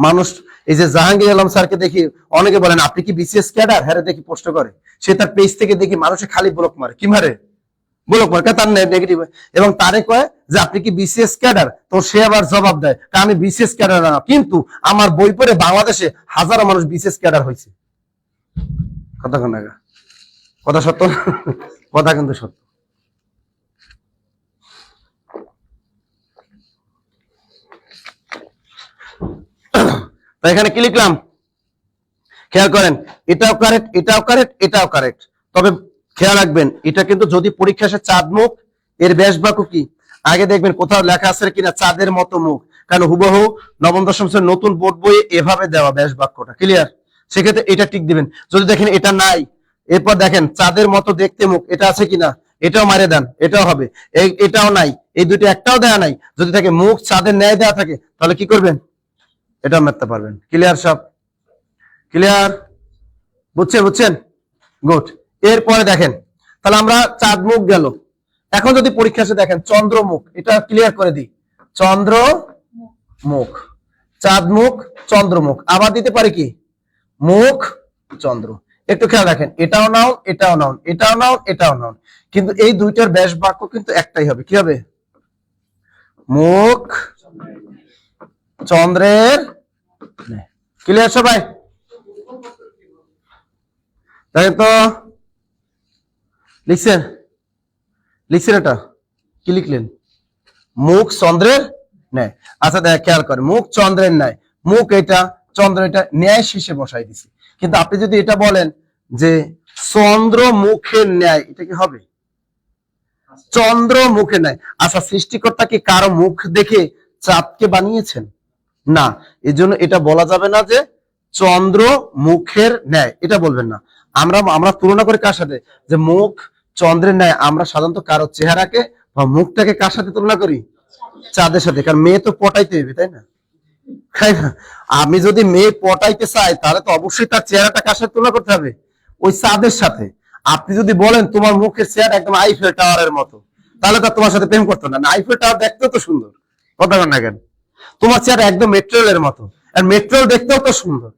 মানুষ এই যে জাহাঙ্গীর আলম স্যারকে দেখি অনেকে বলেন আপনি কি বিসিএস ক্যাডার, হ্যাঁ দেখি পোস্ট করে, সে তার পেজ থেকে দেখি মানুষে খালি ব্লক মারে। কি মারে? ব্লক মার্কা তার নেগেটিভ হয়, এবং তারে কয় যে আপনি কি বিসিএস ক্যাডার, তো সে আবার জবাব দেয় আমি বিসিএস ক্যাডার না, কিন্তু আমার বই পড়ে বাংলাদেশে হাজারো মানুষ বিসিএস ক্যাডার হয়েছে। কথা কোন না? কথা সত্য না? কথা কিন্তু সত্য। তো এখানে কি লিখলাম খেয়াল করেন, এটাও কারেক্ট, এটাও কারেক্ট, এটাও কারেক্ট। তবে খেয়াল রাখবেন এটা কিন্তু যদি পরীক্ষা আসে চাঁদ মুখ, এর ব্যাস বাক্য কি আগে দেখবেন কোথাও লেখা আছে কিনা চাঁদের মতো মুখ, কারণ হুবহু নবম দশম শ্রেণীর নতুন বোর্ড বইয়ে এভাবে দেওয়া ব্যাস বাক্যটা, ক্লিয়ার? সেক্ষেত্রে এটা টিক দিবেন। যদি দেখেন এটা নাই, এরপর দেখেন চাঁদের মতো দেখতে মুখ, এটা আছে কিনা, এটাও মারে দেন, এটাও হবে। এটাও নাই, এই দুটো একটাও দেয়া নাই, যদি থাকে মুখ চাঁদের ন্যায় দেওয়া থাকে, তাহলে কি করবেন? এটাও মারতে পারবেন। ক্লিয়ার? সব ক্লিয়ার? বুঝছেন? গুড। এরপরে দেখেন, তাহলে আমরা চাঁদ মুখ গেল। এখন যদি পরীক্ষা আসে দেখেন চন্দ্রমুখ, এটা ক্লিয়ার করে দিই, চন্দ্রমুখ, চাঁদ মুখ, চন্দ্রমুখ। আবার দিতে পারি কি মুখ চন্দ্র। একটু খেয়াল রাখেন, এটাও নাউন, এটাও নাউন, এটাও নাউন, এটাও নাউন, কিন্তু এই দুইটার ব্যাস বাক্য কিন্তু একটাই হবে। কি হবে? মুখ চন্দ্রের। ক্লিয়ার সবাই? দেখেন তো লিখছেন এটা কি লিখলেন? মুখ চন্দ্রের ন্যায়। আচ্ছা দেখ, খেয়াল করে, মুখ চন্দ্রের ন্যায়, মুখ এটা, চন্দ্র এটা, ন্যায় শেষে বসাই দিছি। কিন্তু আপনি যদি এটা বলেন যে চন্দ্র মুখের ন্যায়, এটা কি হবে? চন্দ্র মুখের ন্যায়। আচ্ছা সৃষ্টিকর্তা কি কারো মুখ দেখে চাঁদকে বানিয়েছেন? না, এজন্য এটা বলা যাবে না যে চন্দ্র মুখের ন্যায়, এটা বলবেন না। আমরা তুলনা করি কার সাথে? যে মুখ চন্দ্রের ন্যায়। আমরা সাধারণত কারো চেহারাকে বা মুখটাকে কার সাথে তুলনা করি? চাঁদের সাথে। কারণ মেয়ে তো পটাইতে হবে, তাই না? আমি যদি মেয়ে পটাইতে চাই, তাহলে তো অবশ্যই তার চেহারাটা কার সাথে তুলনা করতে হবে? ওই চাঁদের সাথে। আপনি যদি বলেন তোমার মুখের চেহারা একদম আইফেল টাওয়ারের মতো, তাহলে তো তোমার সাথে প্রেম করতো না। আইফেল টাওয়ার দেখতেও তো সুন্দর, কথা বল না কেন? তোমার চেহারা একদম মেট্রোলের মতো, আর মেট্রোল দেখতেও তো সুন্দর।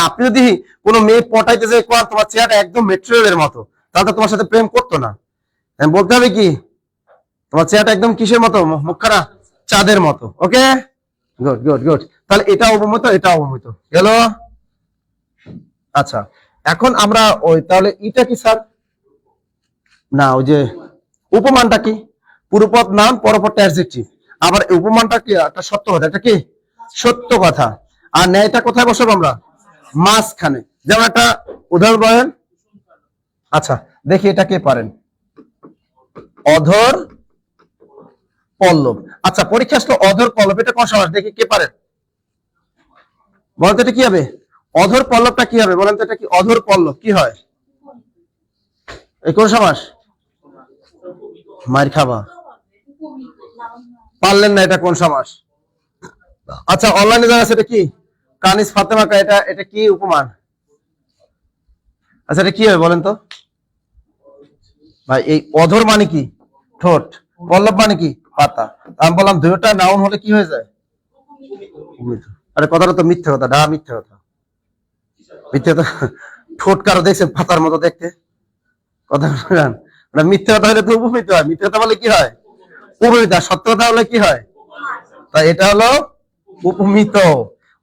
আপনি যদি কোনো মেয়ে পটাইতে চাই, তোমার চেহারা একদম মেট্রোলের মতো, তাহলে তো তোমার সাথে প্রেম করতো না। বলতে হবে কি তোমার চেহারাটা একদম কিসের মতো? মুখখানা চাঁদের মতো। ওকে, গুড গুড গুড। তাহলে এটা অবমিত, এটা অবমিত গেল। আচ্ছা এখন আমরা তাহলে এটা কি স্যার? না, ওই যে উপমানটা কি? পুরোপদ নাউন, পরপদটা অ্যাডজেক্টিভ। আবার উপমানটা কি? একটা সত্য কথা, এটা কি সত্য কথা। আর ন্যায়টা কোথায় বসাবো আমরা? মাঝখানে। যেমন একটা উদাহরণ বলেন। আচ্ছা দেখি এটা কে পারেন? অধর পল্লব। আচ্ছা পরীক্ষা আসলো অধর পল্লব, এটা কোন সমাস? দেখি কে পারেন বলেন তো, এটা কি হবে? অধর পল্লবটা কি হবে বলেন তো? এটা কি অধর পল্লব কি হয়? এই কোন সমাস? মার খাবা, পারলেন না। এটা কোন সমাস? আচ্ছা অনলাইনে যারা আছে, এটা কি? কানিস ফাতেমা কা, এটা কি উপমান? আচ্ছা এটা কি হবে বলেন তো ভাই? এই অধর মানে কি? ঠোঁট। পল্লব মানে কি? পাতা। আমি বললাম দুইটা নাউন হলে কি হয়ে যায়? আরে কথাটা তো মিথ্যা কথা, মিথ্যা কথা, মিথ্যা কথা। ঠোঁট কারো দেখছে পাতার মতো দেখতে? কথা মিথ্যা কথা হলে তো উপমিত হয়। মিথ্যা কথা বলে কি হয়? উপমিত। সত্য কথা হলে কি হয়? তাই এটা হলো উপমিত।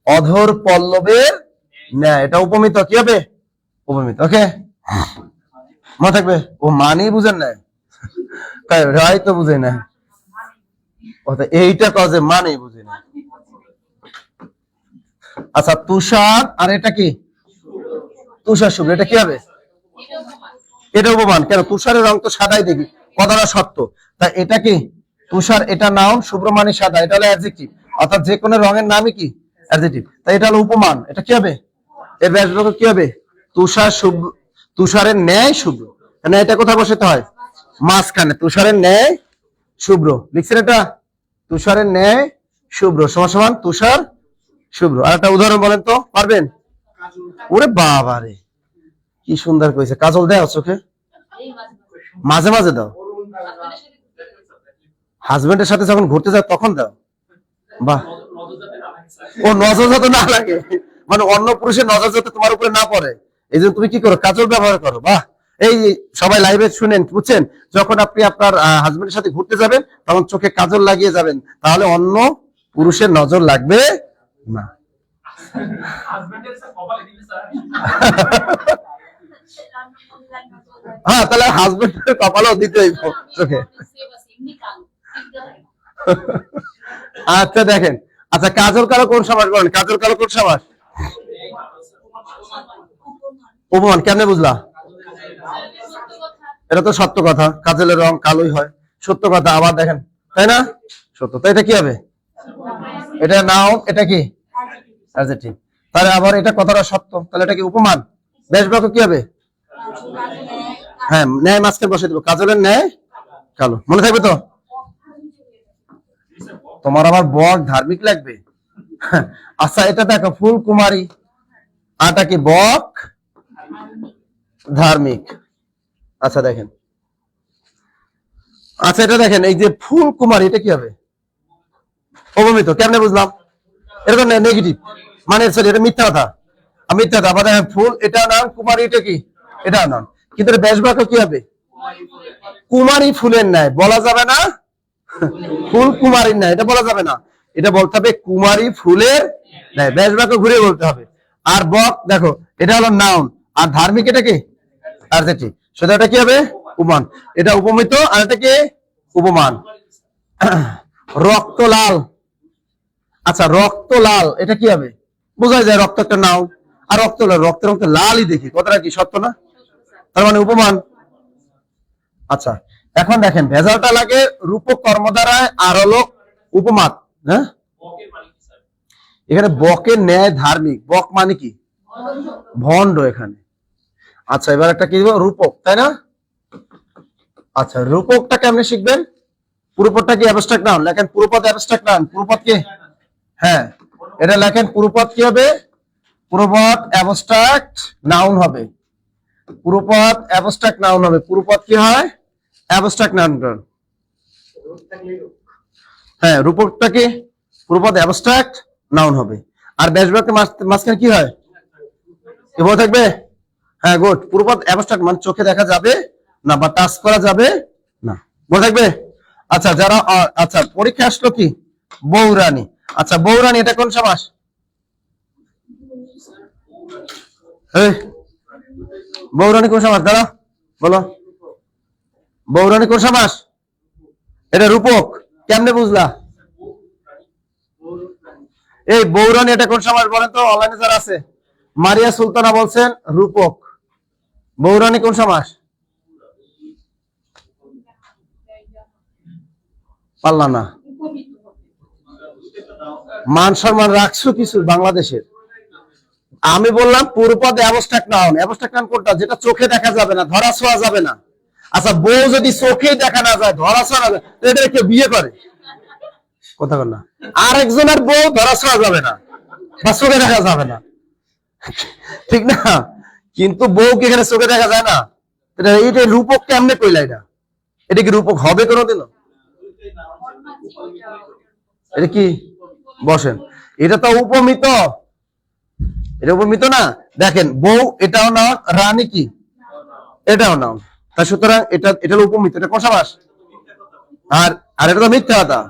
অধর পল্লবের ন্যায়, এটা উপমিত। কি হবে? উপমিত। ওকে, মনে থাকবে। ও মানেই বুঝেন না, রায় তো বুঝে না। এইটা কাজে মানেই বুঝে না। আচ্ছা তুষার, আর এটা কি? তুষার শুভ্র, এটা কি হবে? এটা উপমান। কেন? তুষারের রং তো সাদাই দেখি, কথাটা সত্য। তা এটা কি? তুষার এটা নাউন, শুভ্র মানে সাদা, এটা হলো অ্যাডজেক্টিভ। অর্থাৎ যে কোনো রঙের নামই কি? অ্যাডজেক্টিভ। তাই এটা হলো উপমান। এটা কি হবে? এর ব্যাস বাক্য কি হবে? তুষার শুভ্র, তুষারের ন্যায় শুভ্র। মানে এটা কোথায় বসাতে হয়? মাঝখানে। তুষারের ন্যায় শুভ্র লিখছেন এটা? তুষারের ন্যায় শুভ্র সমান সমান তুষার শুভ্র। আর একটা উদাহরণ বলেন তো, পারবেন? ওরে বাবা রে, কি সুন্দর কইছে। কাজল দাও চোখে? মাঝে মাঝে দাও। হাজবেন্ডের সাথে যখন ঘুরতে যাও তখন দাও? বাহ। ও নজর যাতে না লাগে, মানে অন্য পুরুষের নজর যাতে তোমার উপরে না পড়ে, এই জন্য তুমি কি করো? কাজল ব্যবহার করো। বাহ, এই সবাই লাইভে শুনেন, বুঝছেন? যখন আপনি আপনার হাজবেন্ডের সাথে ঘুরতে যাবেন তখন চোখে কাজল লাগিয়ে যাবেন, তাহলে অন্য পুরুষের নজর লাগবে না। হ্যাঁ, তাহলে হাজবেন্ডের কপালও দিতে হইব চোখে। আচ্ছা দেখেন, আচ্ছা কাজল কালো কোন সমাস বলেন? কাজল কালো কোন সমাস? উপমান। কেমনে বুঝলা? এটা তো সত্য কথা, কাজলের রং কালোই হয়, সত্য কথা। আবার দেখেন, তাই না? সত্য। তো এটা কি হবে? এটা নাউন, এটা কি অ্যাডজেক্টিভ। তাহলে আবার এটা কথাটা সত্য, তাহলে এটা কি উপমান? বেশ বাক্য কি হবে? হ্যাঁ, ন্যায় মাঝখানে বসে দেবো, কাজলের ন্যায় কালো। মনে থাকবে তো? তোমার আবার বক ধার্মিক লাগবে। আচ্ছা এটা দেখো, ফুল কুমারী, আটা কি বক ধার্মিক। আচ্ছা দেখেন, আচ্ছা এটা দেখেন, এই যে ফুল কুমারী, এটা কি হবে? অবমিত। কেমনে বুঝলাম? এটা তো নেগেটিভ, মানে সরি এটা মিথ্যা কথা। মিথ্যা কথা। আবার দেখেন ফুল, এটা নাম, কুমারী এটা কি? এটা নাম। কিন্তু বেশ বাক্য কি হবে? কুমারী ফুলের ন্যায় বলা যাবে না, ফুল কুমারীর ন্যায় এটা বলা যাবে না, এটা বলতে হবে কুমারী ফুলের ন্যায়। বেশ বাক্য ঘুরে বলতে হবে। আর বক দেখো, এটা হলো নাউন, আর ধার্মিক এটা কি? অ্যাডজেক্টিভ। সেটা এটা কি হবে? উপমান। এটা উপমিত, আর এটা কি? উপমান। রক্ত লাল। আচ্ছা রক্ত লাল, এটা কি হবে? বোঝা যায় রক্ত একটা নাউন, আর রক্ত লাল, রক্তের রক্ত লালই দেখি, কথাটা কি সত্য না? তার মানে উপমান। আচ্ছা এখন দেখেন, ভেজালটা লাগে রূপক কর্মধারায়, আর হলো উপমাত। হ্যাঁ, এখানে বকের ন্যায় ধার্মিক, বক মানে কি? ভণ্ড এখানে। আচ্ছা এবার একটা কি দিব? রূপক, তাই না? আচ্ছা রূপকটা কেমনে শিখবেন? পুরোপদটা কি অ্যাবস্ট্রাক্ট নাউন? লেখেন পুরোপদ অ্যাবস্ট্রাক্ট নাউন। পুরোপদ কি? হ্যাঁ, এটা লেখেন পুরোপদ কি হবে? পুরোপদ অ্যাবস্ট্রাক্ট নাউন হবে। পুরোপদ অ্যাবস্ট্রাক্ট নাউন হবে। পুরোপদ কি হয়? Abstract noun. হ্যাঁ, রূপকটা কি? পুরোপদ অ্যাবস্ট্রাক্ট নাউন হবে। আর ব্যাস বাক্যের মাঝখানে কি হয়? কি বলে থাকবে? হ্যাঁ গুড। পুরোপদ অ্যাবস্ট্রাক্ট মানে চোখে দেখা যাবে না বা টাচ করা যাবে না, বলে থাকবে। আচ্ছা যারা আচ্ছা পরীক্ষা আসলো কি? বৌরানী। আচ্ছা বৌরানী এটা কোন সমাস? বৌরানী কোন সমাস? দাঁড়া বলো, বৌরানী কোন সমাস? এটা রূপক। কেমনে বুঝলা? এই বৌরানী এটা কোন সমাস বলেন তো? অনলাইনে যারা আছে, মারিয়া সুলতানা বলছেন রূপক। বৌরানী কোন সমাস? পারলা না। মান সম্মান রাখছো কিছু বাংলাদেশের? আমি বললাম পূর্বপদে অ্যাবস্ট্রাক্ট নাউন। অ্যাবস্ট্রাক্ট নাউন কোনটা? যেটা চোখে দেখা যাবে না, ধরা ছোঁয়া যাবে না। আচ্ছা বউ যদি চোখে দেখা না যায়, ধরা ছোঁয়া যাবে, এটা কেউ বিয়ে করে? কথা বল না। আরেকজনের বউ ধরা ছোঁয়া যাবে না বা চোখে দেখা যাবে না, ঠিক না? কিন্তু বউকে এখানে চোখে দেখা যায় না। এটা রূপক কেমনে কইলা? এটা কি রূপক হবে কোনোদিনও? এটা কি? বসেন, এটা তো উপমিত। এটা উপমিত না। দেখেন বউ এটাও নাউন, রানী কি? এটাও নাউন। তা সুতরাং এটা উপমিত, এটা কোন সমাস? আর আর এটা তো মিথ্যা কথা।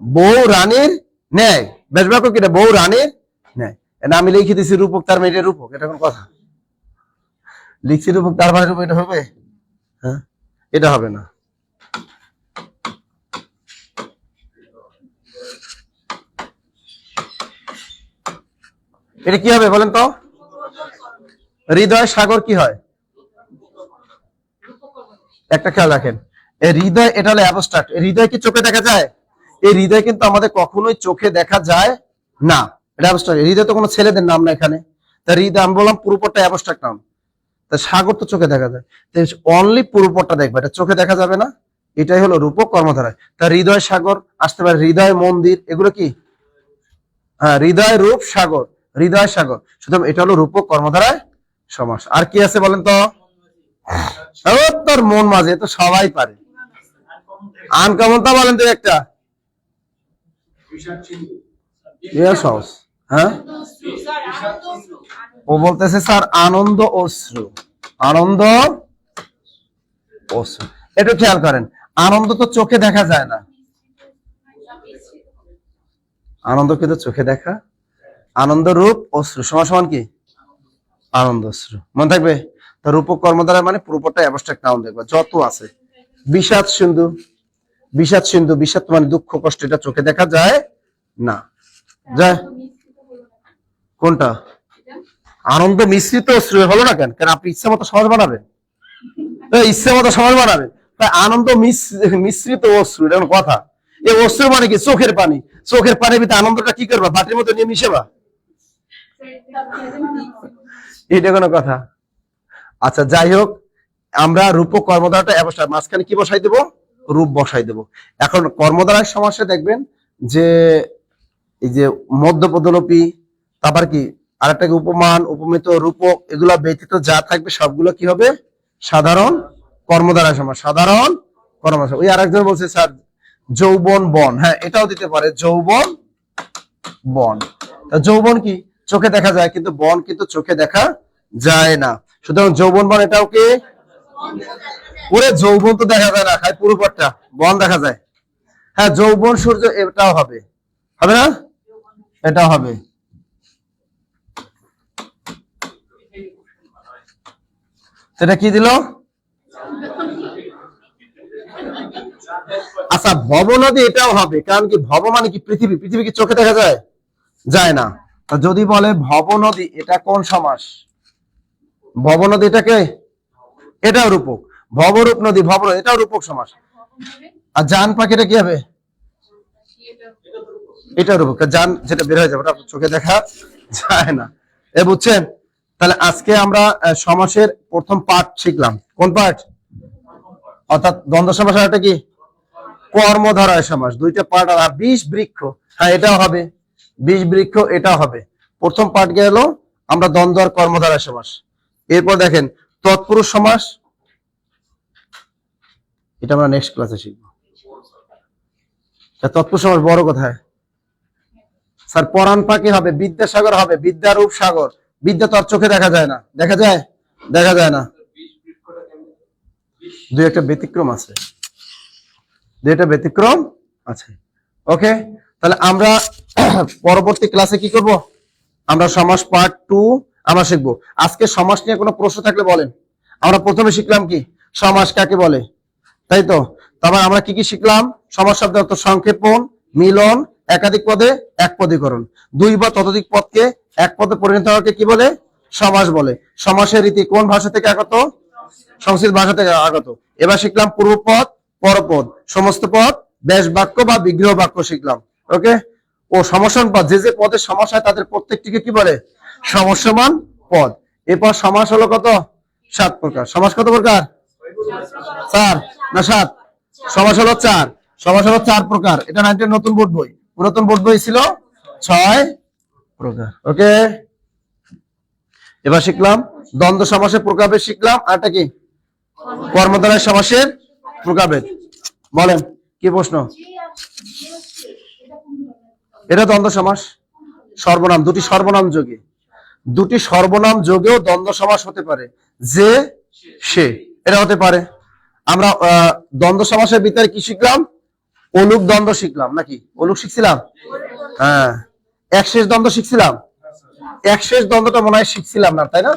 বউ রানীর ন্যায়, বেশ বাক্য কি? এটা বউ রানীর ন্যায়। এটা আমি লিখে দিছি রূপক, তার মানে এটা রূপক। এটা কোন কথা? লিখছি রূপক তার মানে রূপক, এটা হবে? হ্যাঁ, এটা হবে না। এটা কি হবে বলেন তো? হৃদয় সাগর কি হয়? একটা খেয়াল রাখেন, এই হৃদয় এটা হলো অ্যাবস্ট্রাক্ট। হৃদয় কি চোখে দেখা যায়? এই হৃদয় কিন্তু আমাদের কখনোই চোখে দেখা যায় না, এটা অ্যাবস্ট্রাক্ট। হৃদয় তো কোনো ছেলেদের নাম না এখানে। তা হৃদয় আমি বললাম পুরোপদটা অ্যাবস্ট্রাক্ট নাম। তা সাগর তো চোখে দেখা যায়, অনলি পুরোপদটা দেখবে, এটা চোখে দেখা যাবে না। এটাই হলো রূপক কর্মধারায়। তা হৃদয় সাগর আসতে পারে, হৃদয় মন্দির, এগুলো কি? হ্যাঁ, হৃদয় রূপ সাগর, হৃদয় সাগর। সুতরাং এটা হলো রূপক কর্মধারায় সমাস। আর কি আছে বলেন তো? তোর মন মাঝে তো সবাই পারে। আনকমনটা বলেন তো একটা। হ্যাঁ, ও বলতেছে স্যার আনন্দ অশ্রু। আনন্দ অশ্রু। একটু খেয়াল করেন, আনন্দ তো চোখে দেখা যায় না, আনন্দ কিন্তু চোখে দেখা, আনন্দ রূপ অশ্রু সমান সমান কি আনন্দ অশ্রু, মনে থাকবে। তো রূপক কর্মধারা মানে পুরোপরটা অ্যাবস্ট্রাক্ট নাউন দেখবা যত আছে। বিষাদ সিন্ধু, বিষাদ সিন্ধু, বিষাদ মানে দুঃখ কষ্ট, এটা চোখে দেখা যায় না, যায় কোনটা? আনন্দ মিশ্রিত অশ্রু হলো না কেন? কেন আপনি ইচ্ছা মতো সমাজ বানাবেন, ইচ্ছা মতো সমাজ বানাবেন, তাই আনন্দ মিশ্রিত অশ্রু, এটা কোনো কথা? এই অশ্রু মানে কি? চোখের পানি, চোখের পানির ভিতরে আনন্দটা কি করবা? বাটির মতো নিয়ে মিশেবা, এটা কোনো কথা? আচ্ছা যাই হোক, আমরা রূপক কর্মধারাটা অ্যাবস্ট্রাক্ট, মাঝখানে কি বসাই দেব? রূপ বসাই দেব। এখন কর্মধারার সমাসে দেখবেন যে এই যে মধ্যপদলোপী, তারপর কি আরেকটা কি উপমান, উপমিত, রূপক, এগুলা ব্যতীত যা থাকবে সবগুলো কি হবে? সাধারণ কর্মধারয় সমাস, সাধারণ কর্মধারয়। ওই আরেকজন বলছে স্যার যৌবন বন, হ্যাঁ এটাও দিতে পারে, যৌবন বন। যৌবন কি? চোখে দেখা যায়, কিন্তু বন কিন্তু চোখে দেখা যায় না, সুতরাং যৌবন বন এটাও কি? ওরে যৌবন তো দেখা যায় না, খাই পুরোপরটা, বন দেখা যায়। হ্যাঁ যৌবন সূর্য, এটাও হবে, হবে না? এটাও হবে। এটা কি দিল? আচ্ছা ভব নদী, এটাও হবে, কারণ কি ভব মানে কি? পৃথিবী, পৃথিবী কি চোখে দেখা যায়? যায় না। যদি বলে ভব নদী, এটা কোন সমাস? ভব নদী এটাকে, এটাও রূপক। ভবরূপ নদী, ভব এটাও রূপক সমাস। আর জান পাখিটা কি হবে? এটা রূপক, জান যেটা বের হয়ে যাবে, ওটা চোখে দেখা যায় না, এ বুঝছেন? তাহলে আজকে আমরা সমাসের প্রথম পার্ট শিখলাম। কোন পার্ট? অর্থাৎ দ্বন্দ্ব সমাস, আর একটা কি কর্মধারয় সমাস, দুইটা পার্ট। আর 20 বৃক্ষ, হ্যাঁ এটাও হবে, 20 বৃক্ষ এটাও হবে। প্রথম পার্ট গেল আমরা দ্বন্দ্ব আর কর্মধারয় সমাস। এরপর দেখেন তৎপুরুষ সমাস, এটা আমরা নেক্সট ক্লাসে শিখবো। তৎপুরুষ সমাস বড় কোথায় স্যার? পরাণ পাখি হবে, বিদ্যাসাগর হবে, বিদ্যারূপ সাগর। বিদ্যা তো আর চোখে দেখা যায় না, দেখা যায়? দেখা যায় না, দুই একটা ব্যতিক্রম আছে, দুই একটা ব্যতিক্রম আছে। ওকে, তাহলে আমরা পরবর্তী ক্লাসে কি করব? আমরা সমাস পার্ট 2 আমরা শিখবো। আজকে সমাস নিয়ে কোনো প্রশ্ন থাকলে বলেন। আমরা প্রথমে শিখলাম কি সমাস কাকে বলে, তাই তো? তারপর আমরা কি কি শিখলাম? সমাস শব্দের অর্থ সংক্ষেপণ, মিলন, একাধিক পদে এক পদীকরণ, দুই বা ততোধিক পদকে এক পদে পরিণত হওয়াকে কি বলে? সমাস বলে। সমাসের রীতি কোন ভাষা থেকে আগত? সংস্কৃত ভাষা থেকে আগত। এবার শিখলাম পূর্বপদ, পরপদ, সমস্ত পদ, ব্যাস বাক্য বা বিগ্রহ বাক্য শিখলাম। ওকে, ও সমসন পদ, যে যে পদের সমাস হয় তাদের প্রত্যেকটিকে কি বলে? সমস্যমান পদ। এরপর সমাস হলো কত? 7 প্রকার। সমাস কত প্রকার? 4 না 7? সমাস হলো 4, সমাস হলো 4 প্রকার। এটা 9 নতুন বোর্ড বই, পুরাতন বোর্ড বই ছিল 6 প্রকার। ওকে, এবার শিখলাম দ্বন্দ্ব সমাসের প্রকারভেদ শিখলাম, আর এটা কি কর্মধারয় সমাসের প্রকারভেদ। বলেন কি প্রশ্ন? এটা দ্বন্দ্ব সমাস, সর্বনাম, দুটি সর্বনাম যোগে, দুটি সর্বনাম যোগেও দ্বন্দ্ব সমাস হতে পারে, যে সে, এটা হতে পারে। আমরা দ্বন্দ্ব সমাসের ভিতরে কি শিখলাম? অলুক দ্বন্দ্ব শিখলাম, নাকি অলুক শিখছিলাম? হ্যাঁ, একশেষ দ্বন্দ্ব শিখছিলাম। একশেষ দ্বন্দ্বটা মনে হয় শিখছিলাম না, তাই না?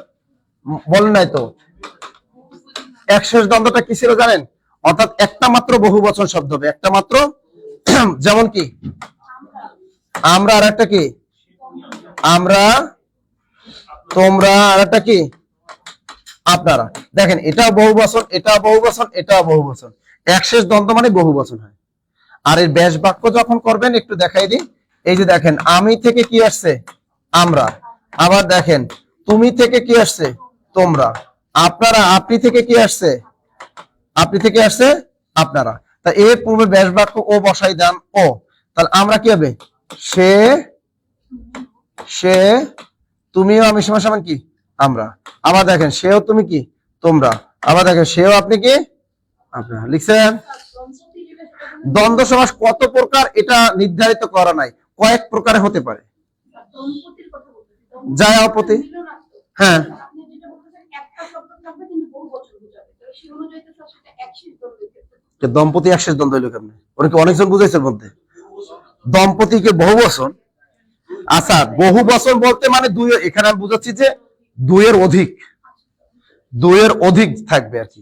বলেন নাই তো? একশেষ দ্বন্দ্বটা কি ছিল জানেন? অর্থাৎ একটা মাত্র বহুবচন শব্দ হবে, একটা মাত্র। যেমন কি আমরা, আর একটা কি আমরা, তোমরা, আর একটা কি আপনারা। দেখেন এটাও বহুবচন, এটাও বহুবচন, এটাও বহুবচন। একশেষ দ্বন্দ্ব মানে বহুবচন হয়। আর এর ব্যাস বাক্য যখন করবেন একটু দেখাই দিই। এই যে দেখেন, আমি থেকে কি আসছে? আমরা। আবার দেখেন তুমি থেকে কি আসছে? তোমরা। আপনারা, আপনি থেকে কি আসছে? আপনি থেকে আসছে আপনারা। তা এর পূর্বে ব্যাস বাক্য ও বসাই দেন ও, তাহলে আমরা কি হবে? সে, সে, তুমিও আমি সমান সমান কি আমরা। আবার দেখেন সেও তুমি কি তোমরা। আবার দেখেন সেও আপনি কি আপনারা। লিখছেন? দ্বন্দ্ব সমাস কত প্রকার এটা নির্ধারিত করা নাই, কয়েক প্রকারে হতে পারে। যায় অপতি, হ্যাঁ দম্পতি একশেষ দ্বন্দ্ব হইলো কেমনে? ওনাকে অনেকজন বুঝাইছে মধ্যে দম্পতিকে বহু বচন। আচ্ছা, বহু বচন বলতে মানে দুই, এখানে আমি বুঝাচ্ছি যে দুইয়ের অধিক, দুইয়ের অধিক থাকবে আর কি।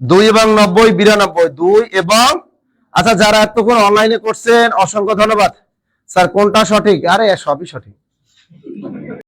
2 এবং 90, 92, 2 এবং, আচ্ছা যারা এতক্ষণ অনলাইনে করছেন অসংখ্য ধন্যবাদ। স্যার কোনটা সঠিক? আরে সবই সঠিক।